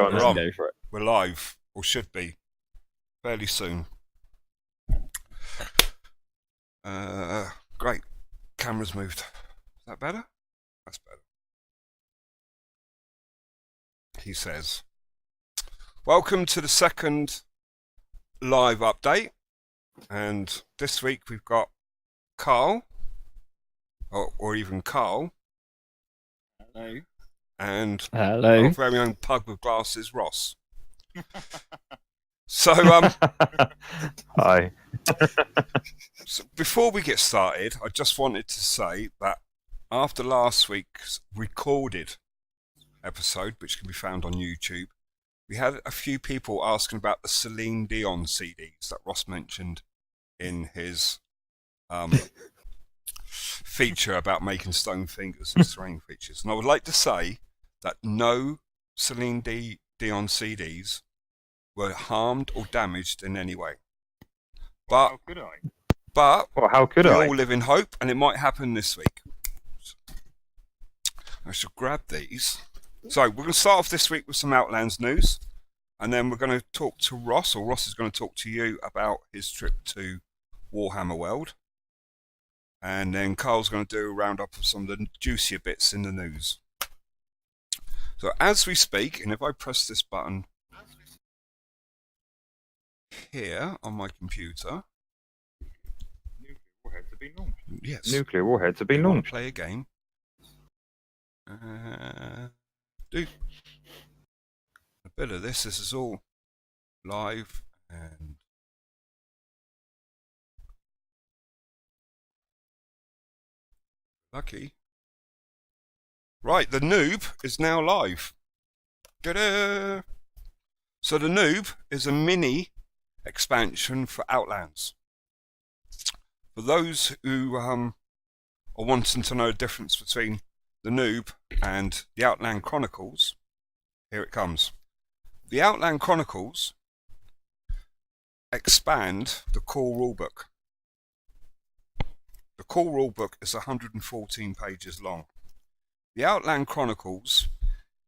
Right, on. go for it. We're live, or should be, fairly soon. Great. Camera's moved. Is that better? That's better. He says, welcome to the second live update. And this week we've got Carl, or even Carl. Hello. And Hello. our very own pug with glasses, Ross. So, Hi. so before we get started, I just wanted to say that after last week's recorded episode, which can be found on YouTube, we had a few people asking about the Celine Dion CDs that Ross mentioned in his feature about making stone fingers and string features. And I would like to say that no Celine Dion CDs were harmed or damaged in any way. But How could I? But Well, how could we I? all live in hope, and it might happen this week. I shall grab these. So we're going to start off this week with some Outlands news, and then we're going to talk to Ross, or Ross is going to talk to you about his trip to Warhammer World. And then Carl's going to do a roundup of some of the juicier bits in the news. So as we speak, and if I press this button here on my computer, Nuclear warheads have been launched. yes, Nuclear warheads have been you want launched. to play a game. Do a bit of this. This is all live and lucky. Right, the Noob is now live. Ta-da! So the Noob is a mini expansion for Outlands. For those who are wanting to know the difference between the Noob and the Outland Chronicles, here it comes. The Outland Chronicles expand the core rulebook. The core rulebook is 114 pages long. The Outland Chronicles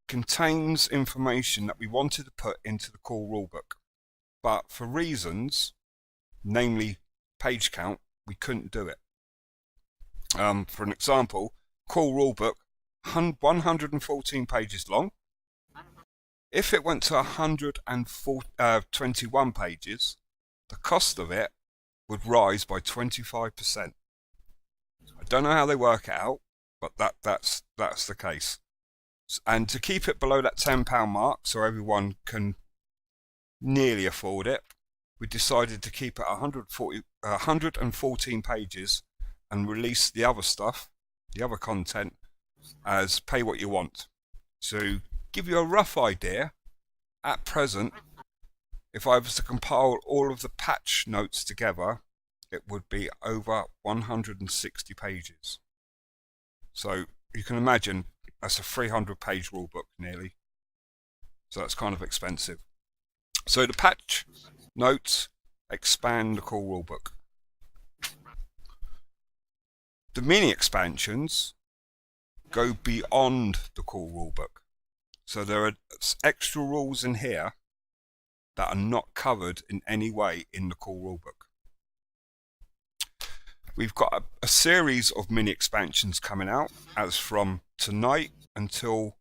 contains information that we wanted to put into the core rulebook, but for reasons, namely page count, we couldn't do it. For an example, core rulebook, 114 pages long. If it went to 121 pages, the cost of it would rise by 25%. I don't know how they work it out, but that's the case. And to keep it below that £10 mark, so everyone can nearly afford it, we decided to keep it 114 pages and release the other stuff, the other content, as pay what you want. So, give you a rough idea, at present, if I was to compile all of the patch notes together, it would be over 160 pages. So, you can imagine that's a 300-page rulebook nearly. So that's kind of expensive. So the patch notes expand the core rulebook. The mini expansions go beyond the core rulebook. So there are extra rules in here that are not covered in any way in the core rulebook. We've got a series of mini expansions coming out as from tonight until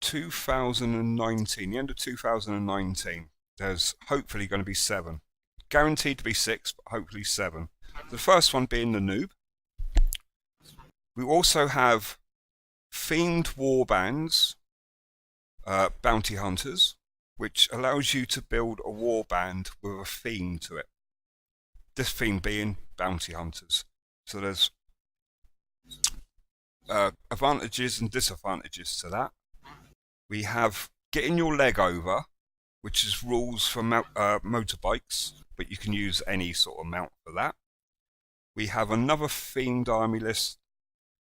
2019, the end of 2019. There's hopefully going to be 7. Guaranteed to be 6, but hopefully 7. The first one being the Noob. We also have themed warbands, bounty hunters, which allows you to build a warband with a theme to it. This theme being bounty hunters. So there's advantages and disadvantages to that. We have getting your leg over, which is rules for motorbikes, but you can use any sort of mount for that. We have another themed army list,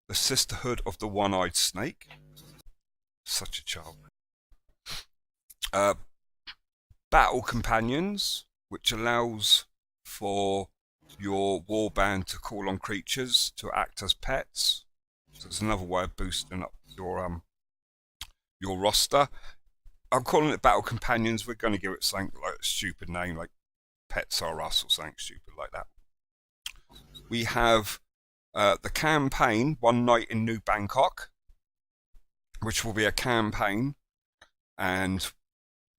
the Sisterhood of the One-Eyed Snake. Such a child. Battle Companions, which allows for your warband to call on creatures to act as pets. So it's another way of boosting up your roster. I'm calling it Battle Companions. We're going to give it something like a stupid name, like Pets Are Us or something stupid like that. We have the campaign, One Night in New Bangkok, which will be a campaign, and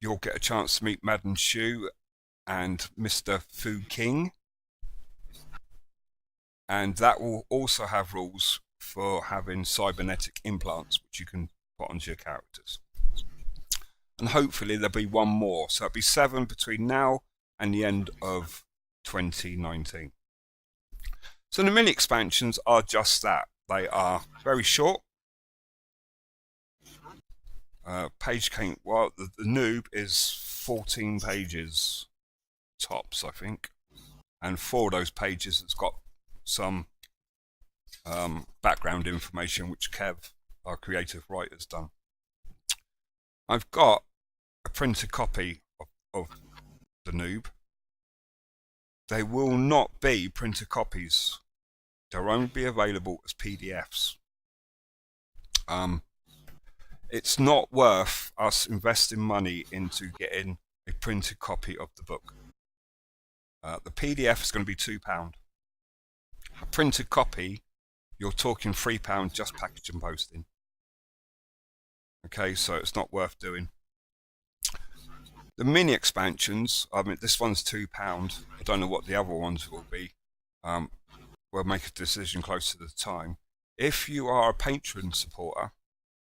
you'll get a chance to meet Madam Shu and Mr. Fu King. And that will also have rules for having cybernetic implants, which you can put onto your characters. And hopefully there'll be one more. So it'll be 7 between now and the end of 2019. So the mini expansions are just that. They are very short. Page count, well, the Noob is 14 pages tops, I think. And 4 of those pages has got some background information which Kev, our creative writer, has done. I've got a printed copy of the Noob. They will not be printed copies. They'll only be available as PDFs. It's not worth us investing money into getting a printed copy of the book. The PDF is going to be £2. A printed copy, you're talking £3 just package and posting. Okay, so it's not worth doing. The mini expansions, I mean, this one's £2. I don't know what the other ones will be. We'll make a decision close to the time. If you are a Patreon supporter,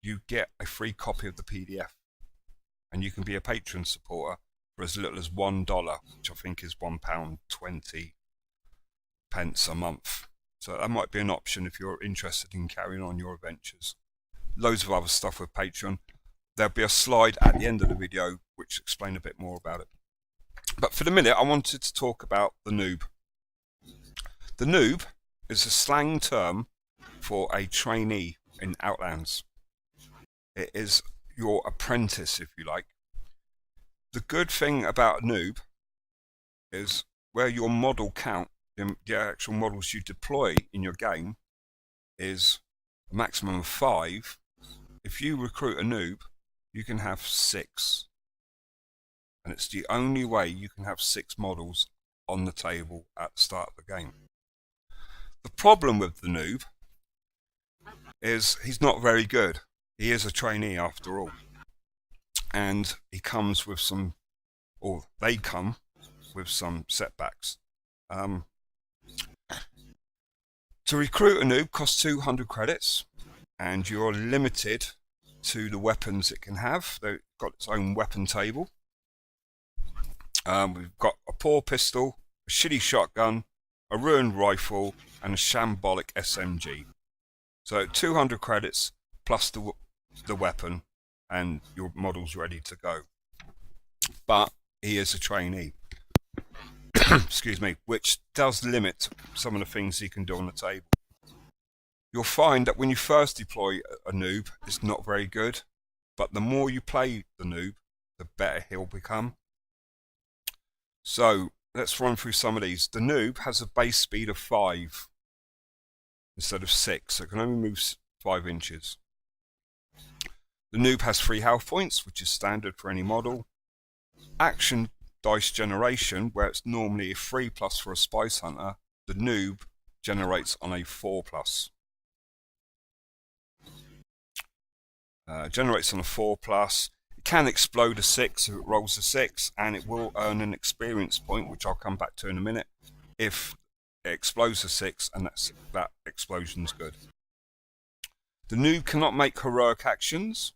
you get a free copy of the PDF, and you can be a Patreon supporter for as little as $1, which I think is £1.20 a month. So that might be an option if you're interested in carrying on your adventures. Loads of other stuff with Patreon. There'll be a slide at the end of the video which explains a bit more about it. But for the minute, I wanted to talk about the Noob. The Noob is a slang term for a trainee in Outlands. It is your apprentice, if you like. The good thing about a Noob is where your model count, the actual models you deploy in your game, is a maximum of 5. If you recruit a Noob, you can have 6. And it's the only way you can have 6 models on the table at the start of the game. The problem with the Noob is he's not very good. He is a trainee after all. And he comes with some, or they come with some setbacks. To recruit a Noob costs 200 credits, and you're limited to the weapons it can have. They've got its own weapon table. We've got a poor pistol, a shitty shotgun, a ruined rifle, and a shambolic SMG. So 200 credits plus the weapon, and your model's ready to go. But he is a trainee. Excuse me, which does limit some of the things he can do on the table. You'll find that when you first deploy a Noob, it's not very good, but the more you play the Noob, the better he'll become. So let's run through some of these. The Noob has a base speed of 5 instead of 6, so it can only move 5 inches. The Noob has 3 health points, which is standard for any model. Action dice generation, where it's normally a 3+ for a Spice Hunter, the Noob generates on a 4+. Generates on a 4+. It can explode a 6 if it rolls a 6, and it will earn an experience point, which I'll come back to in a minute, if it explodes a 6 and that explosion's good. The Noob cannot make heroic actions.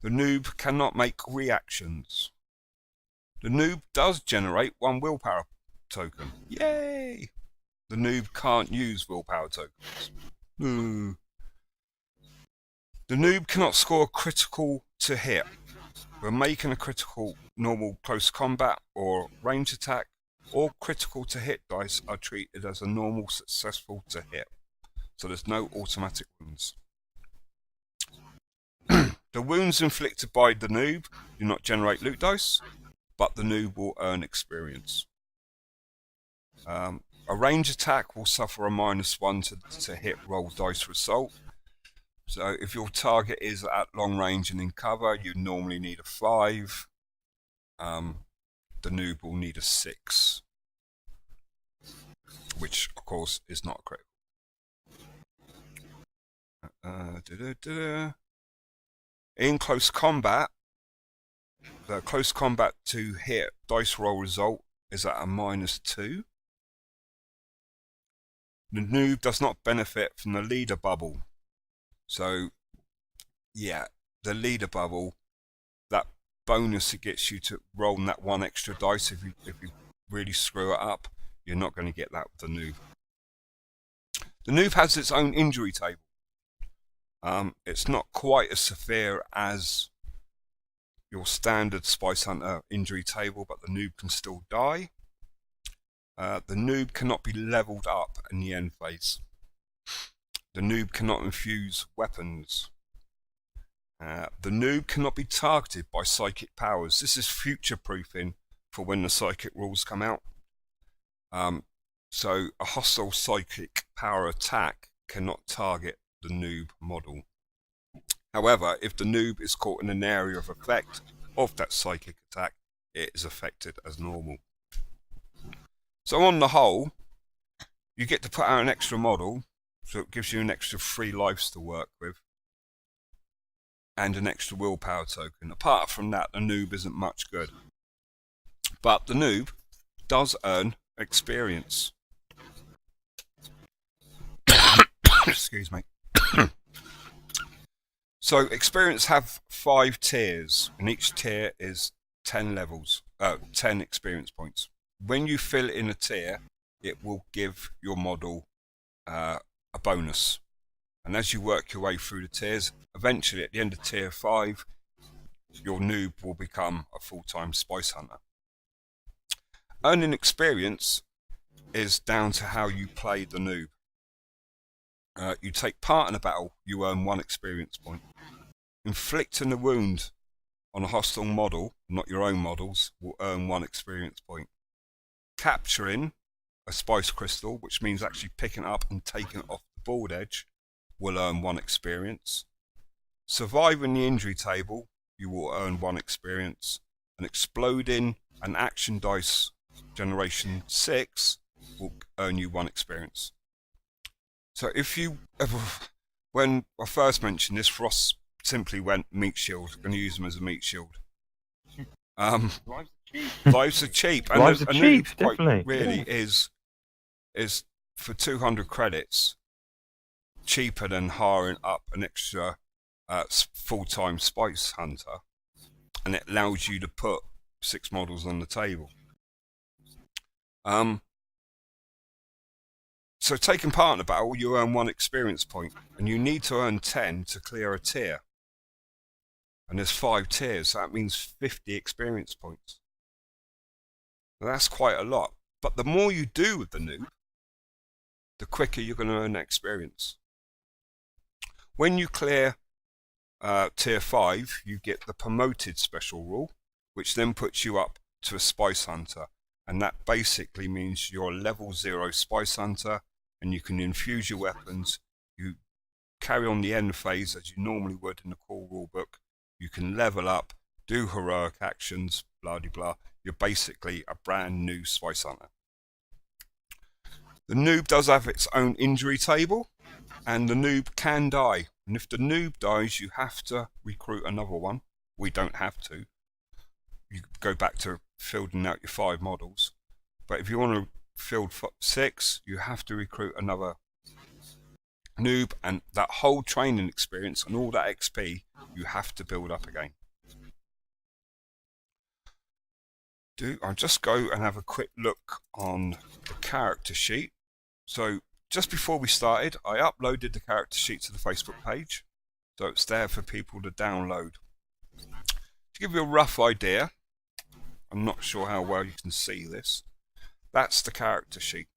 The Noob cannot make reactions. The Noob does generate 1 willpower token. Yay! The Noob can't use willpower tokens. The Noob cannot score critical to hit. When making a critical normal close combat or range attack, all critical to hit dice are treated as a normal successful to hit. So there's no automatic wounds. The wounds inflicted by the Noob do not generate loot dice, but the Noob will earn experience. A range attack will suffer a -1 to hit roll dice result. So if your target is at long range and in cover, you normally need a 5. The noob will need a 6, which of course is not critical. In close combat, the close combat to hit dice roll result is at a -2. The noob does not benefit from the leader bubble. So, yeah, the leader bubble, that bonus it gets you to roll that 1 extra dice if you really screw it up, you're not going to get that with the noob. The noob has its own injury table. It's not quite as severe as your standard Spice Hunter injury table, but the noob can still die. The noob cannot be leveled up in the end phase. The noob cannot infuse weapons. The noob cannot be targeted by psychic powers. This is future proofing for when the psychic rules come out. So a hostile psychic power attack cannot target the noob model. However, if the noob is caught in an area of effect of that psychic attack, it is affected as normal. So on the whole, you get to put out an extra model, so it gives you an extra 3 lives to work with, and an extra willpower token. Apart from that, the noob isn't much good. But the noob does earn experience. Excuse me. So experience have 5 tiers, and each tier is 10 levels, 10 experience points. When you fill in a tier, it will give your model a bonus. And as you work your way through the tiers, eventually at the end of tier 5, your noob will become a full-time Spice Hunter. Earning experience is down to how you play the noob. You take part in a battle, you earn 1 experience point. Inflicting a wound on a hostile model, not your own models, will earn 1 experience point. Capturing a spice crystal, which means actually picking it up and taking it off the board edge, will earn 1 experience. Surviving the injury table, you will earn 1 experience. And exploding an action dice generation 6 will earn you 1 experience. So if you ever, when I first mentioned this, Ross simply went meat shield, going to use them as a meat shield. Lives are cheap. Lives are cheap, and Lives a are cheap, noob quite definitely. really is for 200 credits cheaper than hiring up an extra full-time Spice Hunter, and it allows you to put 6 models on the table. So taking part in a battle, you earn 1 experience point, and you need to earn 10 to clear a tier. And there's 5 tiers, so that means 50 experience points. Now that's quite a lot. But the more you do with the noob, the quicker you're going to earn experience. When you clear tier 5, you get the promoted special rule, which then puts you up to a Spice Hunter. And that basically means you're a level 0 Spice Hunter, and you can infuse your weapons. You carry on the end phase as you normally would in the core rulebook. You can level up, do heroic actions, blah de blah. You're basically a brand new Spice Hunter. The noob does have its own injury table, and the noob can die. And if the noob dies, you have to recruit another one. We don't have to. You go back to fielding out your 5 models. But if you want to field 6, you have to recruit another noob, and that whole training experience and all that XP you have to build up again. I'll just go and have a quick look on the character sheet. So just before we started, I uploaded the character sheet to the Facebook page, so it's there for people to download. To give you a rough idea, I'm not sure how well you can see this. That's the character sheet.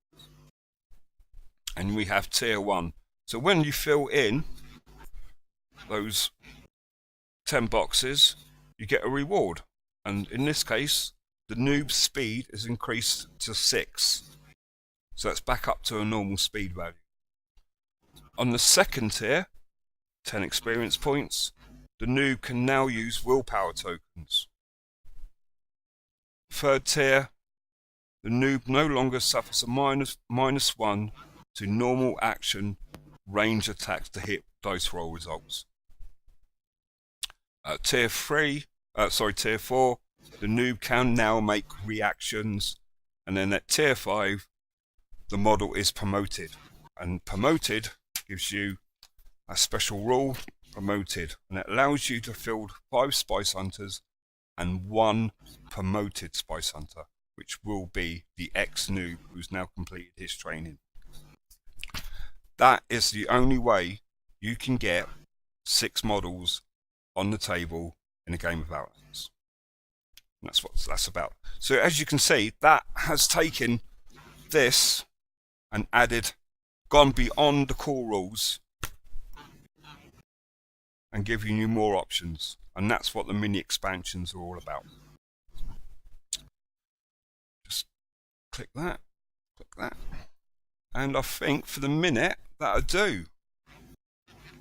And we have tier 1. So when you fill in those 10 boxes, you get a reward. And in this case, the noob speed is increased to 6. So that's back up to a normal speed value. On the second tier, 10 experience points. The noob can now use willpower tokens. Third tier, the noob no longer suffers a -1 to normal action range attacks to hit dice roll results. Tier 4, the noob can now make reactions, and then at tier 5, the model is promoted, and promoted gives you a special rule, promoted, and it allows you to field 5 Spice Hunters and 1 promoted Spice Hunter, which will be the ex-noob who's now completed his training. That is the only way you can get 6 models on the table in a game of Outlands. And that's what that's about. So as you can see, that has taken this and gone beyond the core rules and giving you more options. And that's what the mini expansions are all about. Just click that. And I think for the minute, that'll do.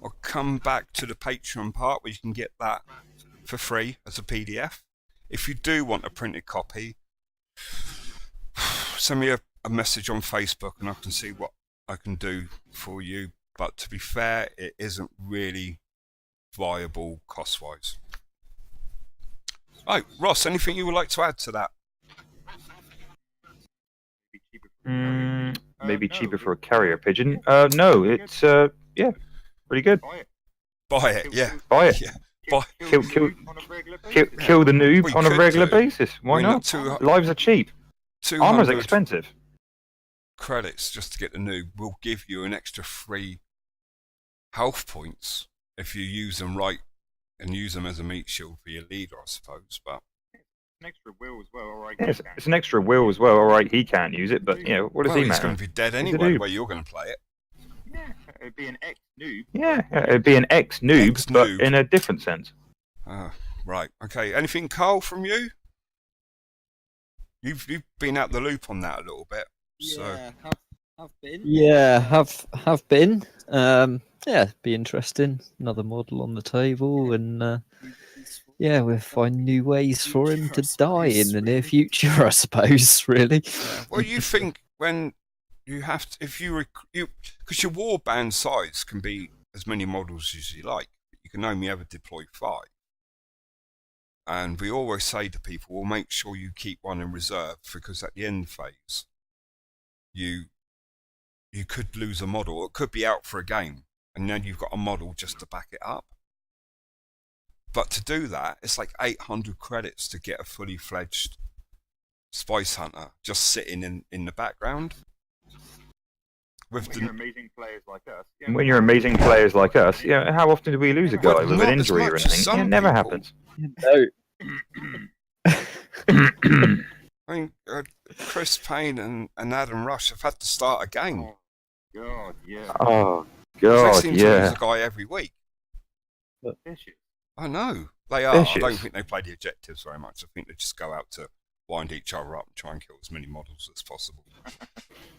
I'll come back to the Patreon part where you can get that for free as a PDF. If you do want a printed copy, send me a message on Facebook and I can see what I can do for you. But to be fair, it isn't really viable cost-wise. Right, Ross, anything you would like to add to that? Maybe cheaper for a carrier pigeon. No, it's pretty good. Buy it, yeah. Buy it. Yeah. Buy. Kill the noob We on a could regular do. basis. Why not? Lives are cheap. 200 Armor's expensive. credits just to get the noob will give you an extra 3 health points if you use them right and use them as a meat shield for your leader, I suppose. But An extra will as well. All right. Yeah, it's an extra will as well. All right, he can't use it, but what does he he's matter? going to be dead He's a anyway. noob. The way you're going to play it. Yeah, it'd be an ex-noob. Yeah, it'd be an ex-noob, but Ex-noob. in a different sense. Right. Okay. Anything, Carl, from you? You've been out the loop on that a little bit. So Yeah, have been. Yeah, have been. Yeah, be interesting. Another model on the table, and yeah, we'll find new ways for him to die in the near future, I suppose. Really. well, you think when you have to, if you because your warband size can be as many models as you like, but you can only ever deploy 5. And we always say to people, well, make sure you keep one in reserve, because at the end phase, you could lose a model. It could be out for a game, and then you've got a model just to back it up. But to do that, it's like 800 credits to get a fully fledged Spice Hunter just sitting in the background. When you're amazing players like us. Yeah, When you're amazing players like us, how often do we lose a guy Well, with not an as injury or much as anything? some It never people. happens. No. I mean, Chris Payne and Adam Rush have had to start a game. Oh, God, yeah. Oh, They God, seem to lose yeah. a guy every week. Vicious. I know. They are. I don't Vicious. think they play the objectives very much. I think they just go out to wind each other up and try and kill as many models as possible.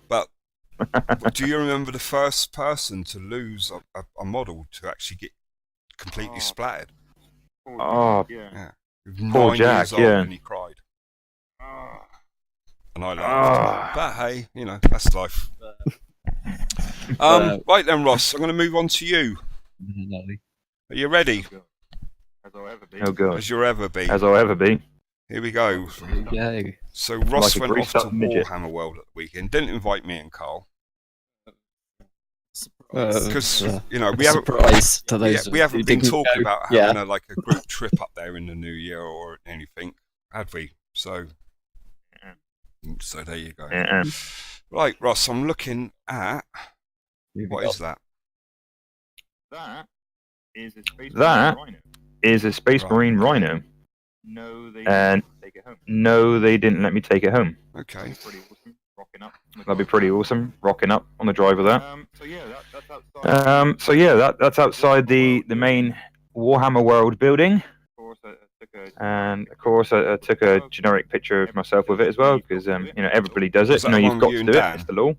But do you remember the first person to lose a model to actually get completely Oh. splattered? Oh. Yeah. Yeah. He was Poor 9 Jack, years old yeah. and he cried. Oh. And I laughed. Ah. But hey, that's life. Right then, Ross, I'm going to move on to you. No. Are you ready? As I'll ever be. Oh, God. As you'll ever be. As I'll ever be. Here we go. There you go. So Ross Like a went off greased to up midget. Warhammer World at the weekend. Didn't invite me and Carl Surprise. because Uh, we haven't surprise to those. we haven't who been didn't talking go. about having a group trip up there in the new year or anything, had we? So there you go. Uh-uh. Right, Ross, I'm looking at what is that? That is a Space That- Marine Rhino. Is a Space Right. Marine Rhino. No, they And- didn't take it home. No, they didn't let me take it home. Okay. It's pretty awesome. Rocking up. That'd be pretty awesome, rocking up on the drive of that. So yeah, that's outside. So yeah, that's outside the main Warhammer World building. Of course, I took a And of course, I took a generic picture of myself with it as well, because everybody does Was it. that the You've one got with you to and do it. Dan? It's the law.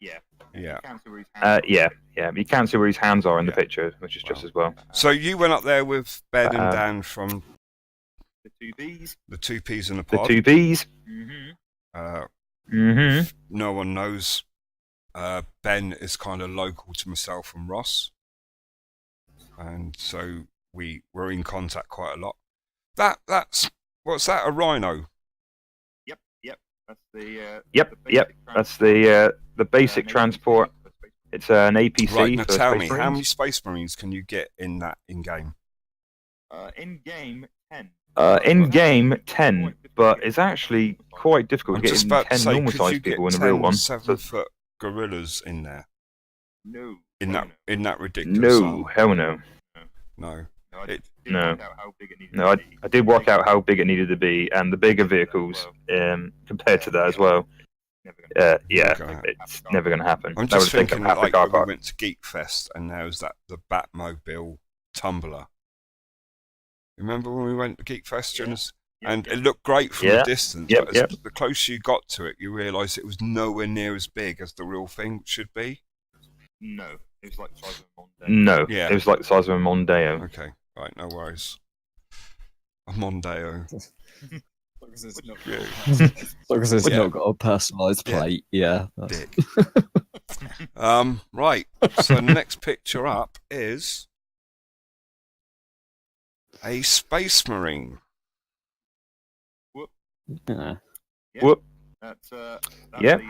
yeah. Yeah. Cancel his Yeah, Yeah, but you can't see where his hands are in the Yeah. picture, which is just as well. So you went up there with Ben and Um, Dan from The two Bs. the Two Peas in a The Pod. two Bs. Mm-hmm. No one knows. Ben is kind of local to myself and Ross, and so we were in contact quite a lot. That's what's that? A rhino? Yep. That's the. Yep. That's the basic transport. It's an APC Right, now for tell Space me, how Marines. many Space Marines can you get in that in-game? In game 10. In game 10, but it's actually quite difficult I'm to get just in about to 10 say, normal could you sized get people in the 10 real one. 7-foot gorillas in there? No. In no. that ridiculous No, arm? hell no. No. No, I It- did no. work out how big it needed No, to be. I did work out how big it needed to be, and the bigger vehicles compared to that as well. Never gonna Yeah, Okay. it's never going to happen. I'm That just would take thinking up half the like car when we park. went to Geek Fest and there was the Batmobile tumbler. Remember when we went to Geek Fest, Jonas? Yeah, And yeah. it looked great from Yeah. a distance, Yep, but yep. the closer you got to it, you realised it was nowhere near as big as the real thing should be. No. It was like the size of a Mondeo. No, Yeah. it was like the size of a Mondeo. Okay, right, no worries. A Mondeo. As long as it's not Yeah. As long as it's Yeah. not got a personalised Yeah. plate, yeah. That's... Dick. Right. So the next picture up is a Space Marine. Yeah. Whoop. That's Yep, a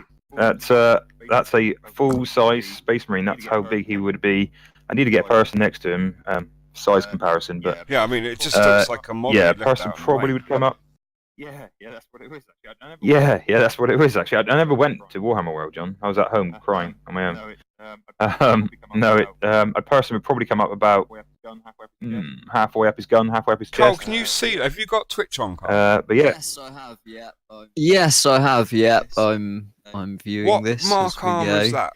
full- That's a full-size Space Marine. That's how big he would be. I need to get a person next to him, size comparison, but Yeah, I mean, it just Uh, looks like a model. yeah, you a left person out in probably white. would come up. Yeah, that's what it was. Actually. I never Yeah, that's what it was actually. I never went to Warhammer World, John. I was at home crying on my own. No, A person would probably come up about halfway up his gun, halfway up his Carl, chest. can you see? Have you got Twitch on, Carl? But yeah, Yes, I have. Yeah. Yes, I have. Yep, I'm viewing What this. mark as we armor go. is that?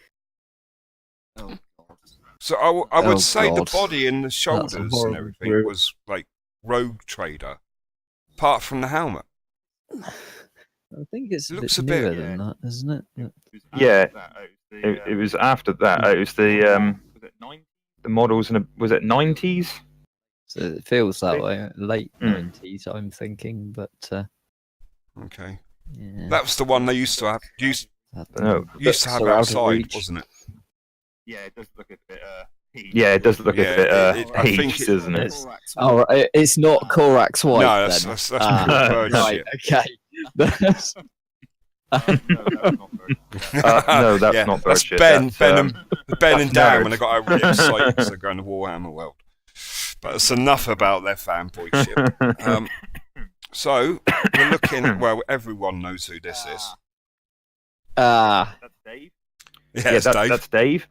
Oh God. So I would Oh, say God. the body and the shoulders and horrible everything group. was like Rogue Trader, apart from the helmet. I think it's a Looks bit a bit- newer than that, isn't it? Yeah, it was after that. It was the models in was it 90s? So it feels that way. Late Mm. 90s, I'm thinking, but Okay, yeah. that was the one they used to have. Used No. to have So out of outside, reach. wasn't it? Yeah, it does look a bit. Yeah, it does look Yeah, a bit I think aged, it- doesn't it? It's- Oh, right, it's not Corax White No, that's then. that's Ah, pure bird right, shit. okay. That's- No, that's Yeah, not bird that's shit. Ben, That's, Ben and that's Dan nerds. when they got really excited because they're going to Warhammer World. But it's enough about their fanboy shit. So we're looking. Well, everyone knows who this is. Ah, That's Dave. Yeah, it's Dave. That's Dave.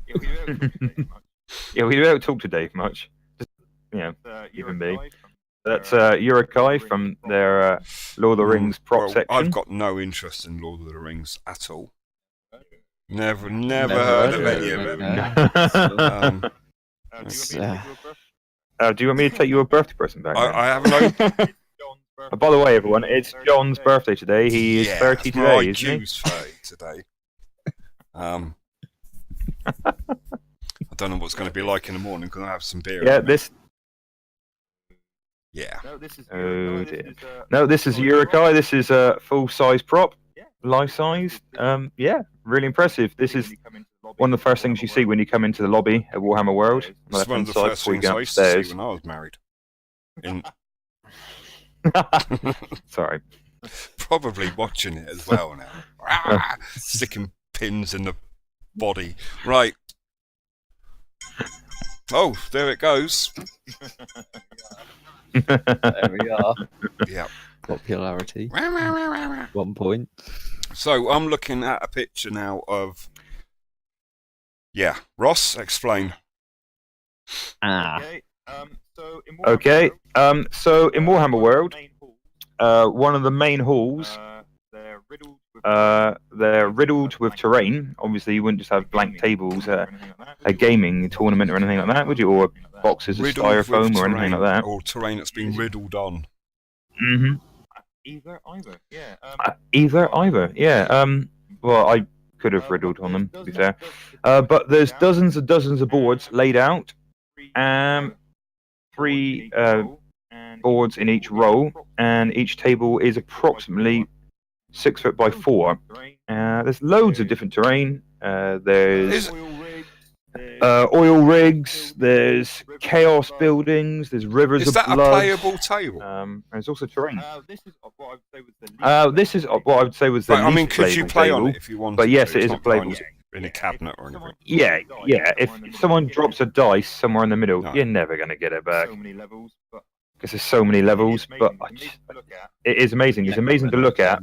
Yeah, we don't talk to Dave much. Yeah, we don't talk to Dave much. Just, You're Even a me. guy from That's Urukai from their Lord of the Rings prop Well, section. I've got no interest in Lord of the Rings at all. Never Never heard of heard any of of it, them. no. Um, do you want me to take your birth? Do you want me to take your birthday present back? I have no. John's birthday. By the way, everyone, it's John's birthday today. He is 30 it's my today, isn't he? IQ's 30 today. I don't know what's going to be like in the morning because I have some beer. Yeah, in me. this. Yeah. No, this is. Oh, this dear. is, No, this is solid Urukai. rock. This is a full-size prop, Yeah. life-size. Yeah, really impressive. This is When you come into the lobby one of the of first things you see Warhammer when you come into the lobby at Warhammer World. It's It's one of the Left-hand side first before you things go I used to see upstairs. when I was married. In, Sorry. probably watching it as well now. Ah, sticking pins in the body. Right. Oh, there it goes. there we are. Yeah. Popularity. 1 point. So I'm looking at a picture now of. Yeah, Ross, explain. Ah, Okay. So in Warhammer Okay. World, So in Warhammer World, main halls, one of the main halls, they're riddled with. they're riddled with terrain. Obviously, you wouldn't just have blank tables at a gaming tournament or anything like that, would you? Or boxes of Riddled with styrofoam or anything terrain, like that. or terrain that's been riddled on. Mm-hmm. Either, yeah. Either, yeah. Well, I could have riddled on them, to be fair. But there's dozens and dozens of boards laid out. 3 boards in each row, and each table is approximately 6 foot by 4. There's loads of different terrain. There's oil rigs, there's chaos buildings, there's rivers Is of that blood. a playable table? And there's also terrain. This is what I would say was the least. This is what I would say was the But, I least mean, could you playable play on table. it if you wanted But yes, to? it It's is a not behind playable. in a cabinet or anything. Yeah. If someone drops a dice somewhere in the middle, No. you're never going to get it back So many levels, but because there's so many levels. But it is amazing. It's amazing to look at.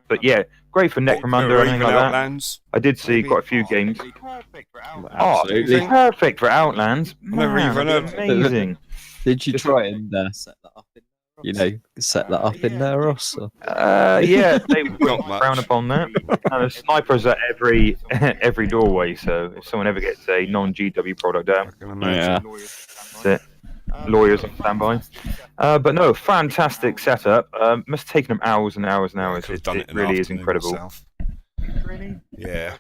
But yeah, great for Necromunda Or or anything even like that. Outlands. I did see Maybe. quite a few games. Perfect for Outlands. Oh, Absolutely. it's perfect for Outlands. never Man, even that'd be heard of it. amazing. Did you Just- try and Set that up in set that up in there, Ross? Or? Yeah, they Not will much. frown upon that. And there's snipers at every doorway, so if someone ever gets a non-GW product I out, can imagine. that's it. Lawyers on standby. But no, fantastic setup. Must have taken them hours and hours and I hours. could have It, done it in the really is afternoon incredible. myself. Really? Yeah.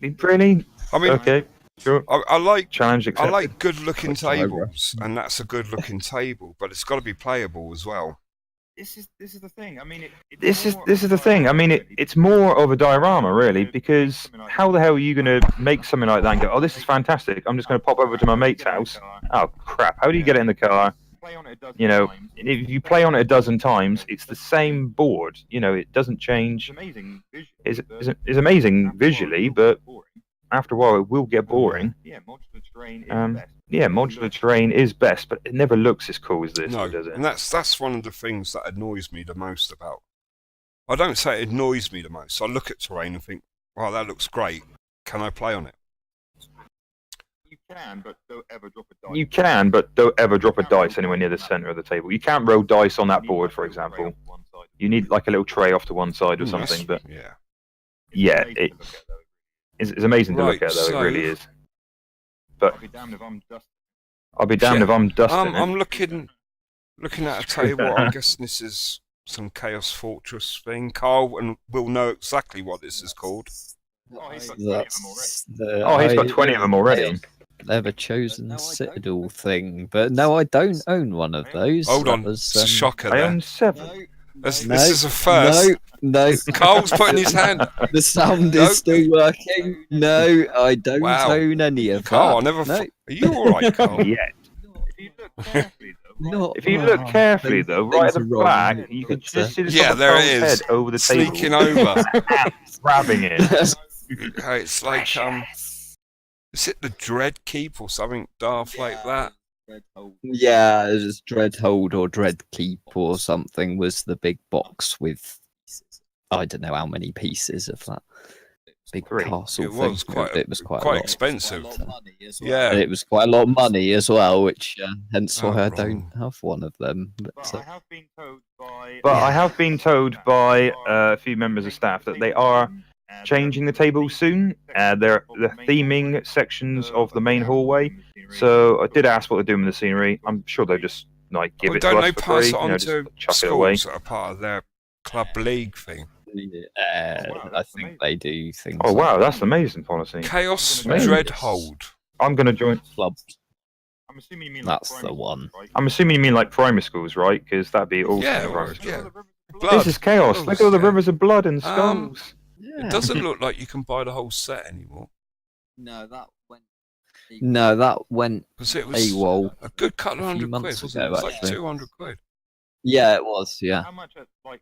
Really? I mean, Okay, sure. I like Challenge I accepted. like good-looking Quite tables, and that's a good-looking table, but it's got to be playable as well. This is the thing. I mean, This is the thing. I mean, it's more of a diorama, really, because how the hell are you going to make something like that and go, oh, this is fantastic, I'm just going to pop over to my mate's house? Oh, crap. How do you get it in the car? You know, if you play on it a dozen times, it's the same board. You know, it doesn't change. amazing. It's amazing visually, but after a while, it will get boring. Yeah, modular terrain is best. Yeah, modular terrain is best, but it never looks as cool as this, No, does it? and that's one of the things that annoys me the most about. I don't say it annoys me the most. I look at terrain and think, wow, that looks great. Can I play on it? You can, but don't ever drop a dice. You can, but don't ever drop a dice anywhere near the center of the table. You can't roll dice on that board, for example. You need like a little tray off to one side or Mm, that's- something. But yeah. yeah, it's amazing to look Right, at, though. so- It really is. I'll be damned if I'm dusting. I'll be damned Yeah. if I'm dusting it. I'm looking at a table. I'm guessing this is some Chaos Fortress thing. Carl and will know exactly what this is called. Oh, he's got 20 of them already. That's the Oh, he's got 20 of them already. Ever chosen Citadel thing, but no, I don't own one of those. Hold That on, was, it's a shocker I there. own 7. This no, is a first. No, Carl's putting his hand up. the sound No. is still working. No, I don't Wow. own any of Carl, I that. never. No, Are you all right, Carl? Yeah. If you look carefully, though, not. If you look carefully, though, right at the things are wrong, back, you can but, just see the Yeah, top of there it Carl's is. head over the table. Sneaking over. Grabbing it. Hey, it's like is it the Dread Keep or something daft like that? Yeah, it was Dreadhold or Dreadkeep or something was the big box with I don't know how many pieces of that big 3. castle It thing. was quite it was quite, a quite lot. expensive. Yeah. And it was quite a lot of money as well, which hence Oh, why I wrong. don't have one of them. but But I have been told by. But I have been told by a few members of staff that they are changing the tables soon. They're the theming sections of the main hallway. So I did ask what they're doing with the scenery. I'm sure they'll just like give Well, it to don't us they for pass free. it on just to chuck it away. schools that are part of their club league thing? I think they do things. Oh wow, like that's amazing policy. Chaos Amazing. Dreadhold. I'm gonna join. clubs. I'm assuming you mean like That's the primary one. schools, right? I'm assuming you mean like primary schools, right? Because that'd be all. Yeah, primary well, schools. yeah. Blood. Blood. This is chaos. Look at all the Yeah. rivers of blood and skulls. It doesn't look like you can buy the whole set anymore No, that went. No, that went because it was AWOL. a good couple of a few hundred quid. months Wasn't it? It ago, was like actually. 200 quid. Yeah, it was. Yeah. How much at like?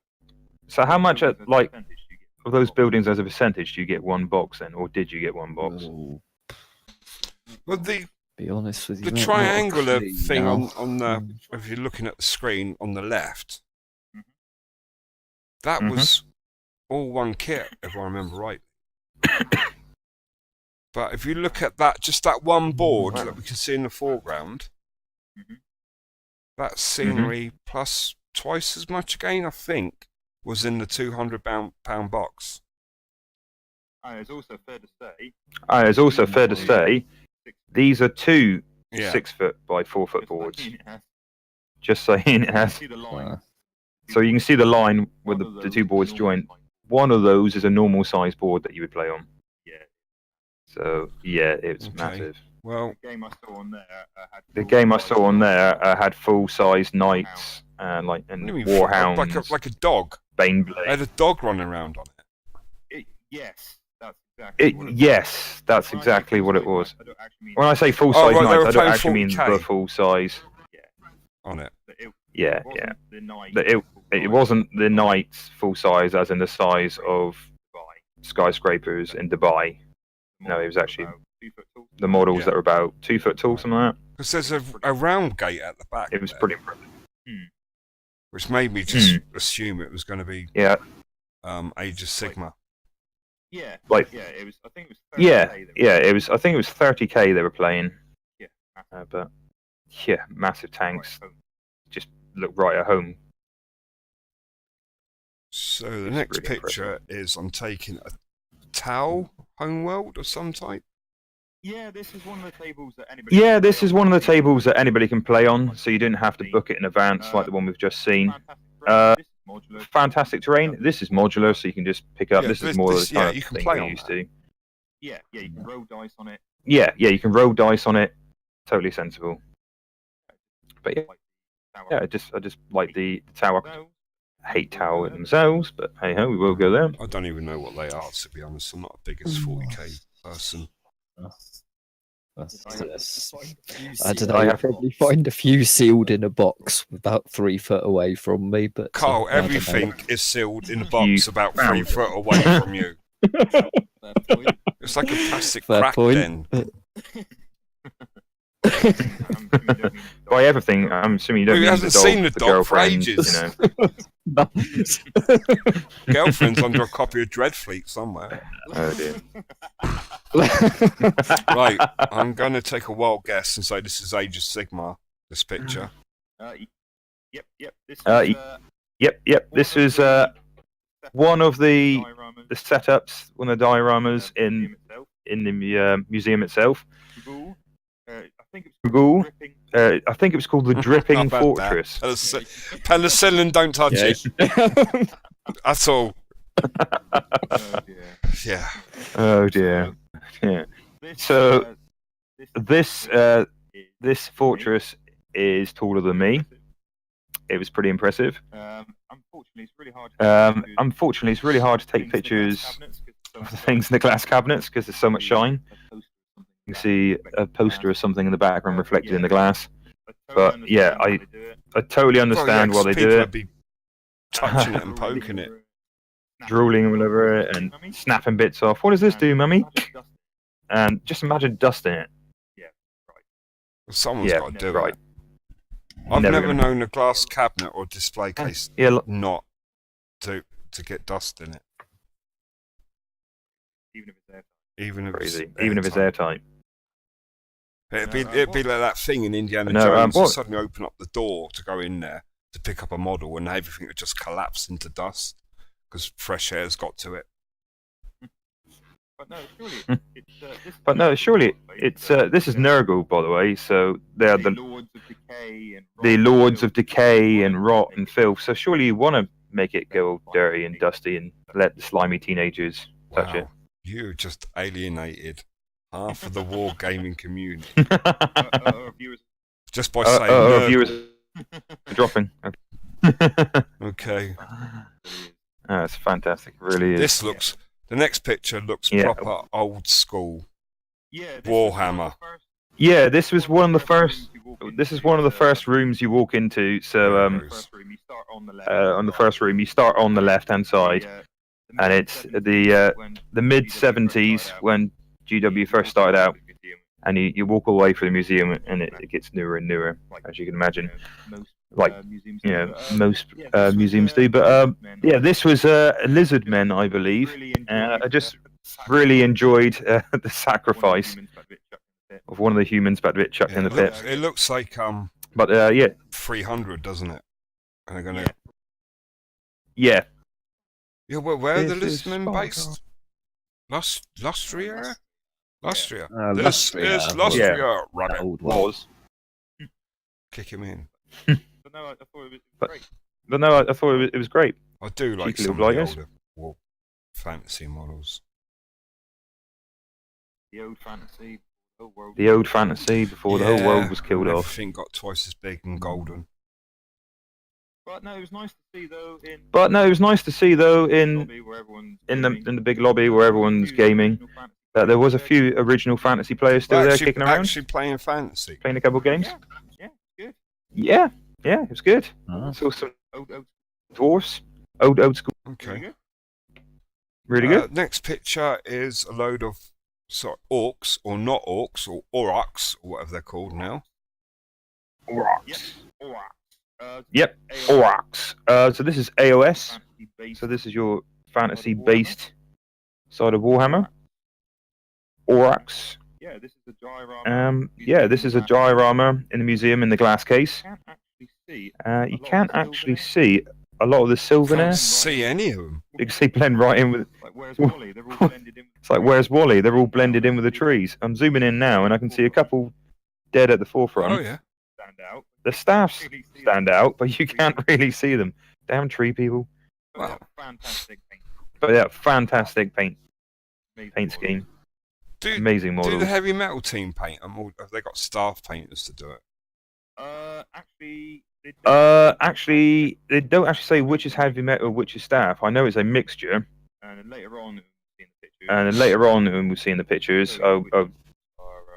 So how much at like percentage do you get? of those buildings as a percentage do you get one box then, or did you get one box? Ooh, Well, the be honest with you, the mate, not a triangular clue thing now. on the if you're looking at the screen on the left, Mhm. that Mhm. was all one kit, if I remember right. But if you look at that, just that one board that we can see in the foreground, Mhm. that scenery plus twice as much again, I think, was in the £200 box. It's also fair to say. It's also fair to say these are two Yeah. 6 foot by 4 foot Just boards. saying it has- Just saying it you can has. see the line. So you can see the line where One of the those two boards is join. normal. One of those is a normal size board that you would play on. Yeah. So yeah, it's Okay. massive. Well, The game I saw on there had The game I saw on there had full-size knights and what and do you mean, warhounds, like a dog? I baneblade. had a dog running around on it. Yes, that's exactly what it was. Yes, that's When I say exactly what it full-size was. knight, I don't actually mean When I say Oh, full-size right, they were knights, I don't playing actually mean 40K. the full size. On it. that Yeah, wasn't yeah. the knight It wasn't the knights full size, as in the size of skyscrapers in Dubai. No, it was actually about 2 foot tall. the models Yeah. that were about 2 foot tall, something like that. Because there's a round gate at the back. It was there, pretty impressive. which made me just assume it was going to be Yeah, Age of Sigma. Yeah, like yeah, it was. I think it was. 30K yeah, that yeah. It was. I think it was 30K they were playing. Yeah, But yeah, massive tanks right, just look right at home. So the It's next really picture is I'm taking a Tau homeworld of some type. Yeah, this is one of the tables that anybody. Yeah, can this play is on. one of the tables that anybody can play on, so you didn't have to book it in advance like the one we've just seen. Fantastic terrain. This is modular. Fantastic terrain. This is modular, so you can just pick up. Yeah, this is this- more this- the kind yeah, of you can thing play we're on used that. to. Yeah, you can roll dice on it. Yeah, you can roll dice on it. Totally sensible. But yeah, I just like the tower. So, I hate tower themselves, but hey ho, we will go there. I don't even know what they are, to be honest. I'm not the biggest 40k person. I don't know. You'll probably find a few sealed in a box about 3 foot away from me. But Carl, I don't know. everything is sealed in a box You about found 3 it. foot away from you. Fair point. It's like a plastic Fair crack point. den. I'm assuming you don't mean By everything, I'm assuming you don't Who mean hasn't the dog, seen the dog for girlfriend, ages? You know. Girlfriend's under a copy of Dreadfleet somewhere. Oh dear. Right, I'm going to take a wild guess and say this is Age of Sigma, this picture. Yep. This Uh, is, Yep. This is one of the setups, one of the dioramas in the museum itself. I think it's Google. dripping. I think it was called the Dripping I've had Fortress. that. Penicillin, don't touch it. That's all. Oh dear. Yeah. Oh dear. Yeah. So, This fortress is taller than me. It was pretty impressive. Unfortunately, it's really hard. Unfortunately, it's really hard to take pictures of the things in the glass cabinets because there's so much shine. You can see a poster or something in the background reflected in the glass. But yeah, I totally understand why they do it. Be touching it and poking it. Drooling all over it and snapping bits off. What does this do, mummy? And just imagine dust in it. Someone's Yeah, got to do right. it. I've Never never gonna- known a glass cabinet or display case Yeah, not to get dust in it, Even if it's there. even if crazy. it's Even if it's airtight. airtight. It'd be like that thing in Indiana No, Jones. You what- suddenly open up the door to go in there to pick up a model, and everything would just collapse into dust because fresh air's got to it. But no, surely it's. But no, surely it's. This is Nurgle, by the way. So they're the Lords of Decay and the Lords of Decay and Rot and Filth. So surely you want to make it go dirty and dusty and let the slimy teenagers touch it. Wow, you just alienated half of the wargaming community viewers. just by saying Nurgle. viewers are dropping. Okay, Oh, it's fantastic. It really is. this looks. The next picture looks Yeah. proper old school. Yeah, Warhammer. Yeah, this was one of the first. This is one of the first rooms you walk into. So First room, you start on the left. on the first room, you start on the left-hand side, and it's the mid-70s when GW first started out, and you walk all the way through the museum, and it gets newer and newer, as you can imagine, like most museums do. But yeah, this was Lizard Men, I believe. I just really enjoyed the sacrifice of one of the humans about to get chucked in the pit. It looks like But yeah, 300, doesn't it? And they're gonna. yeah. Yeah, well, where are the This is Listmen Sparta. based? Lustria? Lustria. Lustria, This is was- Lustria. Rabbit. Old one. Was. Kick him in. But no, I thought it was But- great. But no, I thought it was great. I do like Cheeky some little of the bloggers. older war fantasy models. The old fantasy. The old world. The old fantasy before the whole world was killed and off. everything got twice as big and golden. But no, it was nice to see though in. But no, it was nice to see though lobby where everyone's in gaming. the big lobby where everyone's gaming that there was a few original fantasy players still there kicking around, Actually playing fantasy. playing a couple of games. Yeah, good. Yeah, it was good. Ah. Saw some Old, dwarfs, old school, Okay. good. really good. Next picture is a load of orcs, or not orcs, or aurochs, or whatever they're called now. Orcs. Alright. Yep, AOS, Orcs. So this is AOS. fantasy-based So this is your fantasy-based side of Warhammer. Orcs. Yeah, this is a diorama. Yeah, this is a diorama in the museum in the glass case. You can't actually see You can't actually see a lot of the silver there. Can't see any of them. You can see blend right in with. Like, where's Wally? They're all blended in. It's like, where's Wally? They're all blended in with the trees. I'm zooming in now, and I can see a couple dead at the forefront. Oh yeah. Stand out. The staffs Really see stand them. out, but you can't really see them. Damn tree people. But Wow. yeah, fantastic paint. But yeah, fantastic paint Amazing scheme. Do Amazing the models. heavy metal team paint them, or have they got staff painters to do it? Actually, Actually, they don't actually say which is heavy metal, which is staff. I know it's a mixture, and then later on, in the pictures, and then later on, when we see in the pictures, I'll are,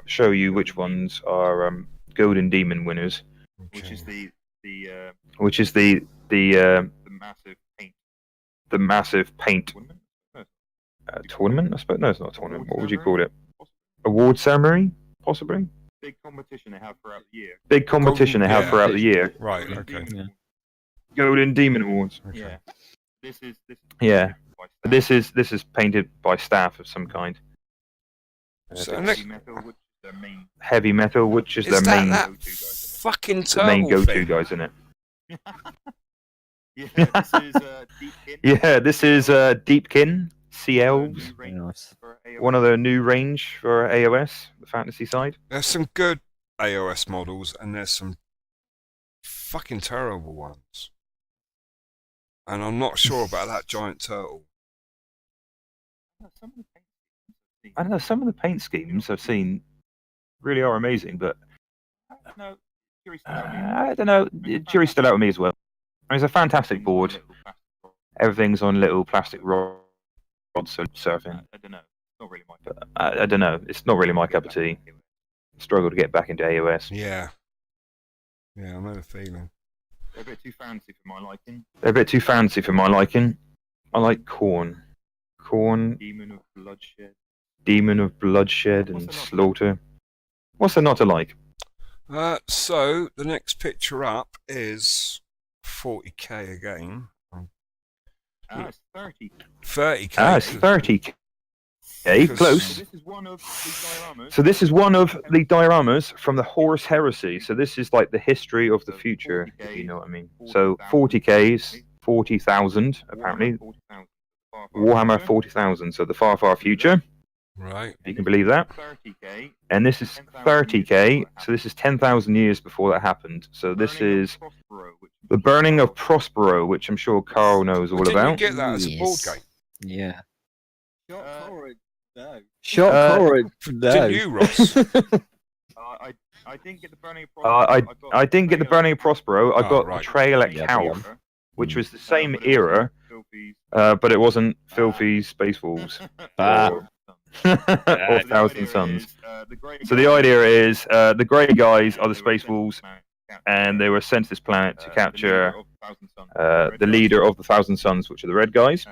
show you which ones are Golden Demon winners, which is Okay. which is the the massive paint the massive paint tournament. tournament. I suppose no, it's not a tournament. Award What would you ceremony? call it? Award ceremony, possibly. Big competition they have throughout the year. Big competition they have yeah. throughout the year. Right. Golden Okay. Demon Yeah. Award. Golden Demon Awards. Okay. Yeah. This is Yeah. by But this is painted by staff of some kind. So Heavy next- metal, which is their main. Heavy metal, which is their Is that main that go-to guys fucking the main turtle go-to thing? guys in it. Yeah, this is Deepkin. Yeah, this is Deepkin Sea Elves, New Very range nice. for AOS. one of the new range for AOS, the fantasy side. There's some good AOS models, and there's some fucking terrible ones. And I'm not sure about that giant turtle. Some of the paint schemes I don't know, some of the paint schemes I've seen really are amazing, but No, curious to know. I don't know, jury's still out with me as well. I mean, it's a fantastic board. Everything's on little plastic rods for surfing. I don't know. It's not really my. I don't know, it's not really my cup of tea. Struggle to get back into AOS. Yeah. Yeah, I know the feeling. They're a bit too fancy for my liking. They're a bit too fancy for my liking. I like Corn. Corn, Demon of bloodshed. demon of bloodshed and slaughter. What's there not to like? So, the next picture up is 40k again. It's 30. 30k. It's 30k. Close. So this is one of the dioramas. So this is one of the dioramas from the Horus Heresy. So this is like the history of the future, if you know what I mean. So 40k's, 40,000 apparently. Warhammer 40,000, so the far, far future. Right. If you can believe that. 30k. And this is 30k, so this is 10,000 years before that happened. So this is the burning of Prospero, which I'm sure Carl knows all Didn't you about. get that as a board Yes. game? Yeah. Shock Uh, horror. No. Shock horror. No. Didn't you, Ross? I didn't get the burning of I didn't get the burning of Prospero. I Oh, got right. Betrayal at Yeah, Calv, which was the same era, but it wasn't Filthy Space Wolves Ah. or Thousand Suns. So the idea is the grey guys are the Space Wolves, and they were sent to this planet to capture the leader of the Thousand Suns, which are the red guys.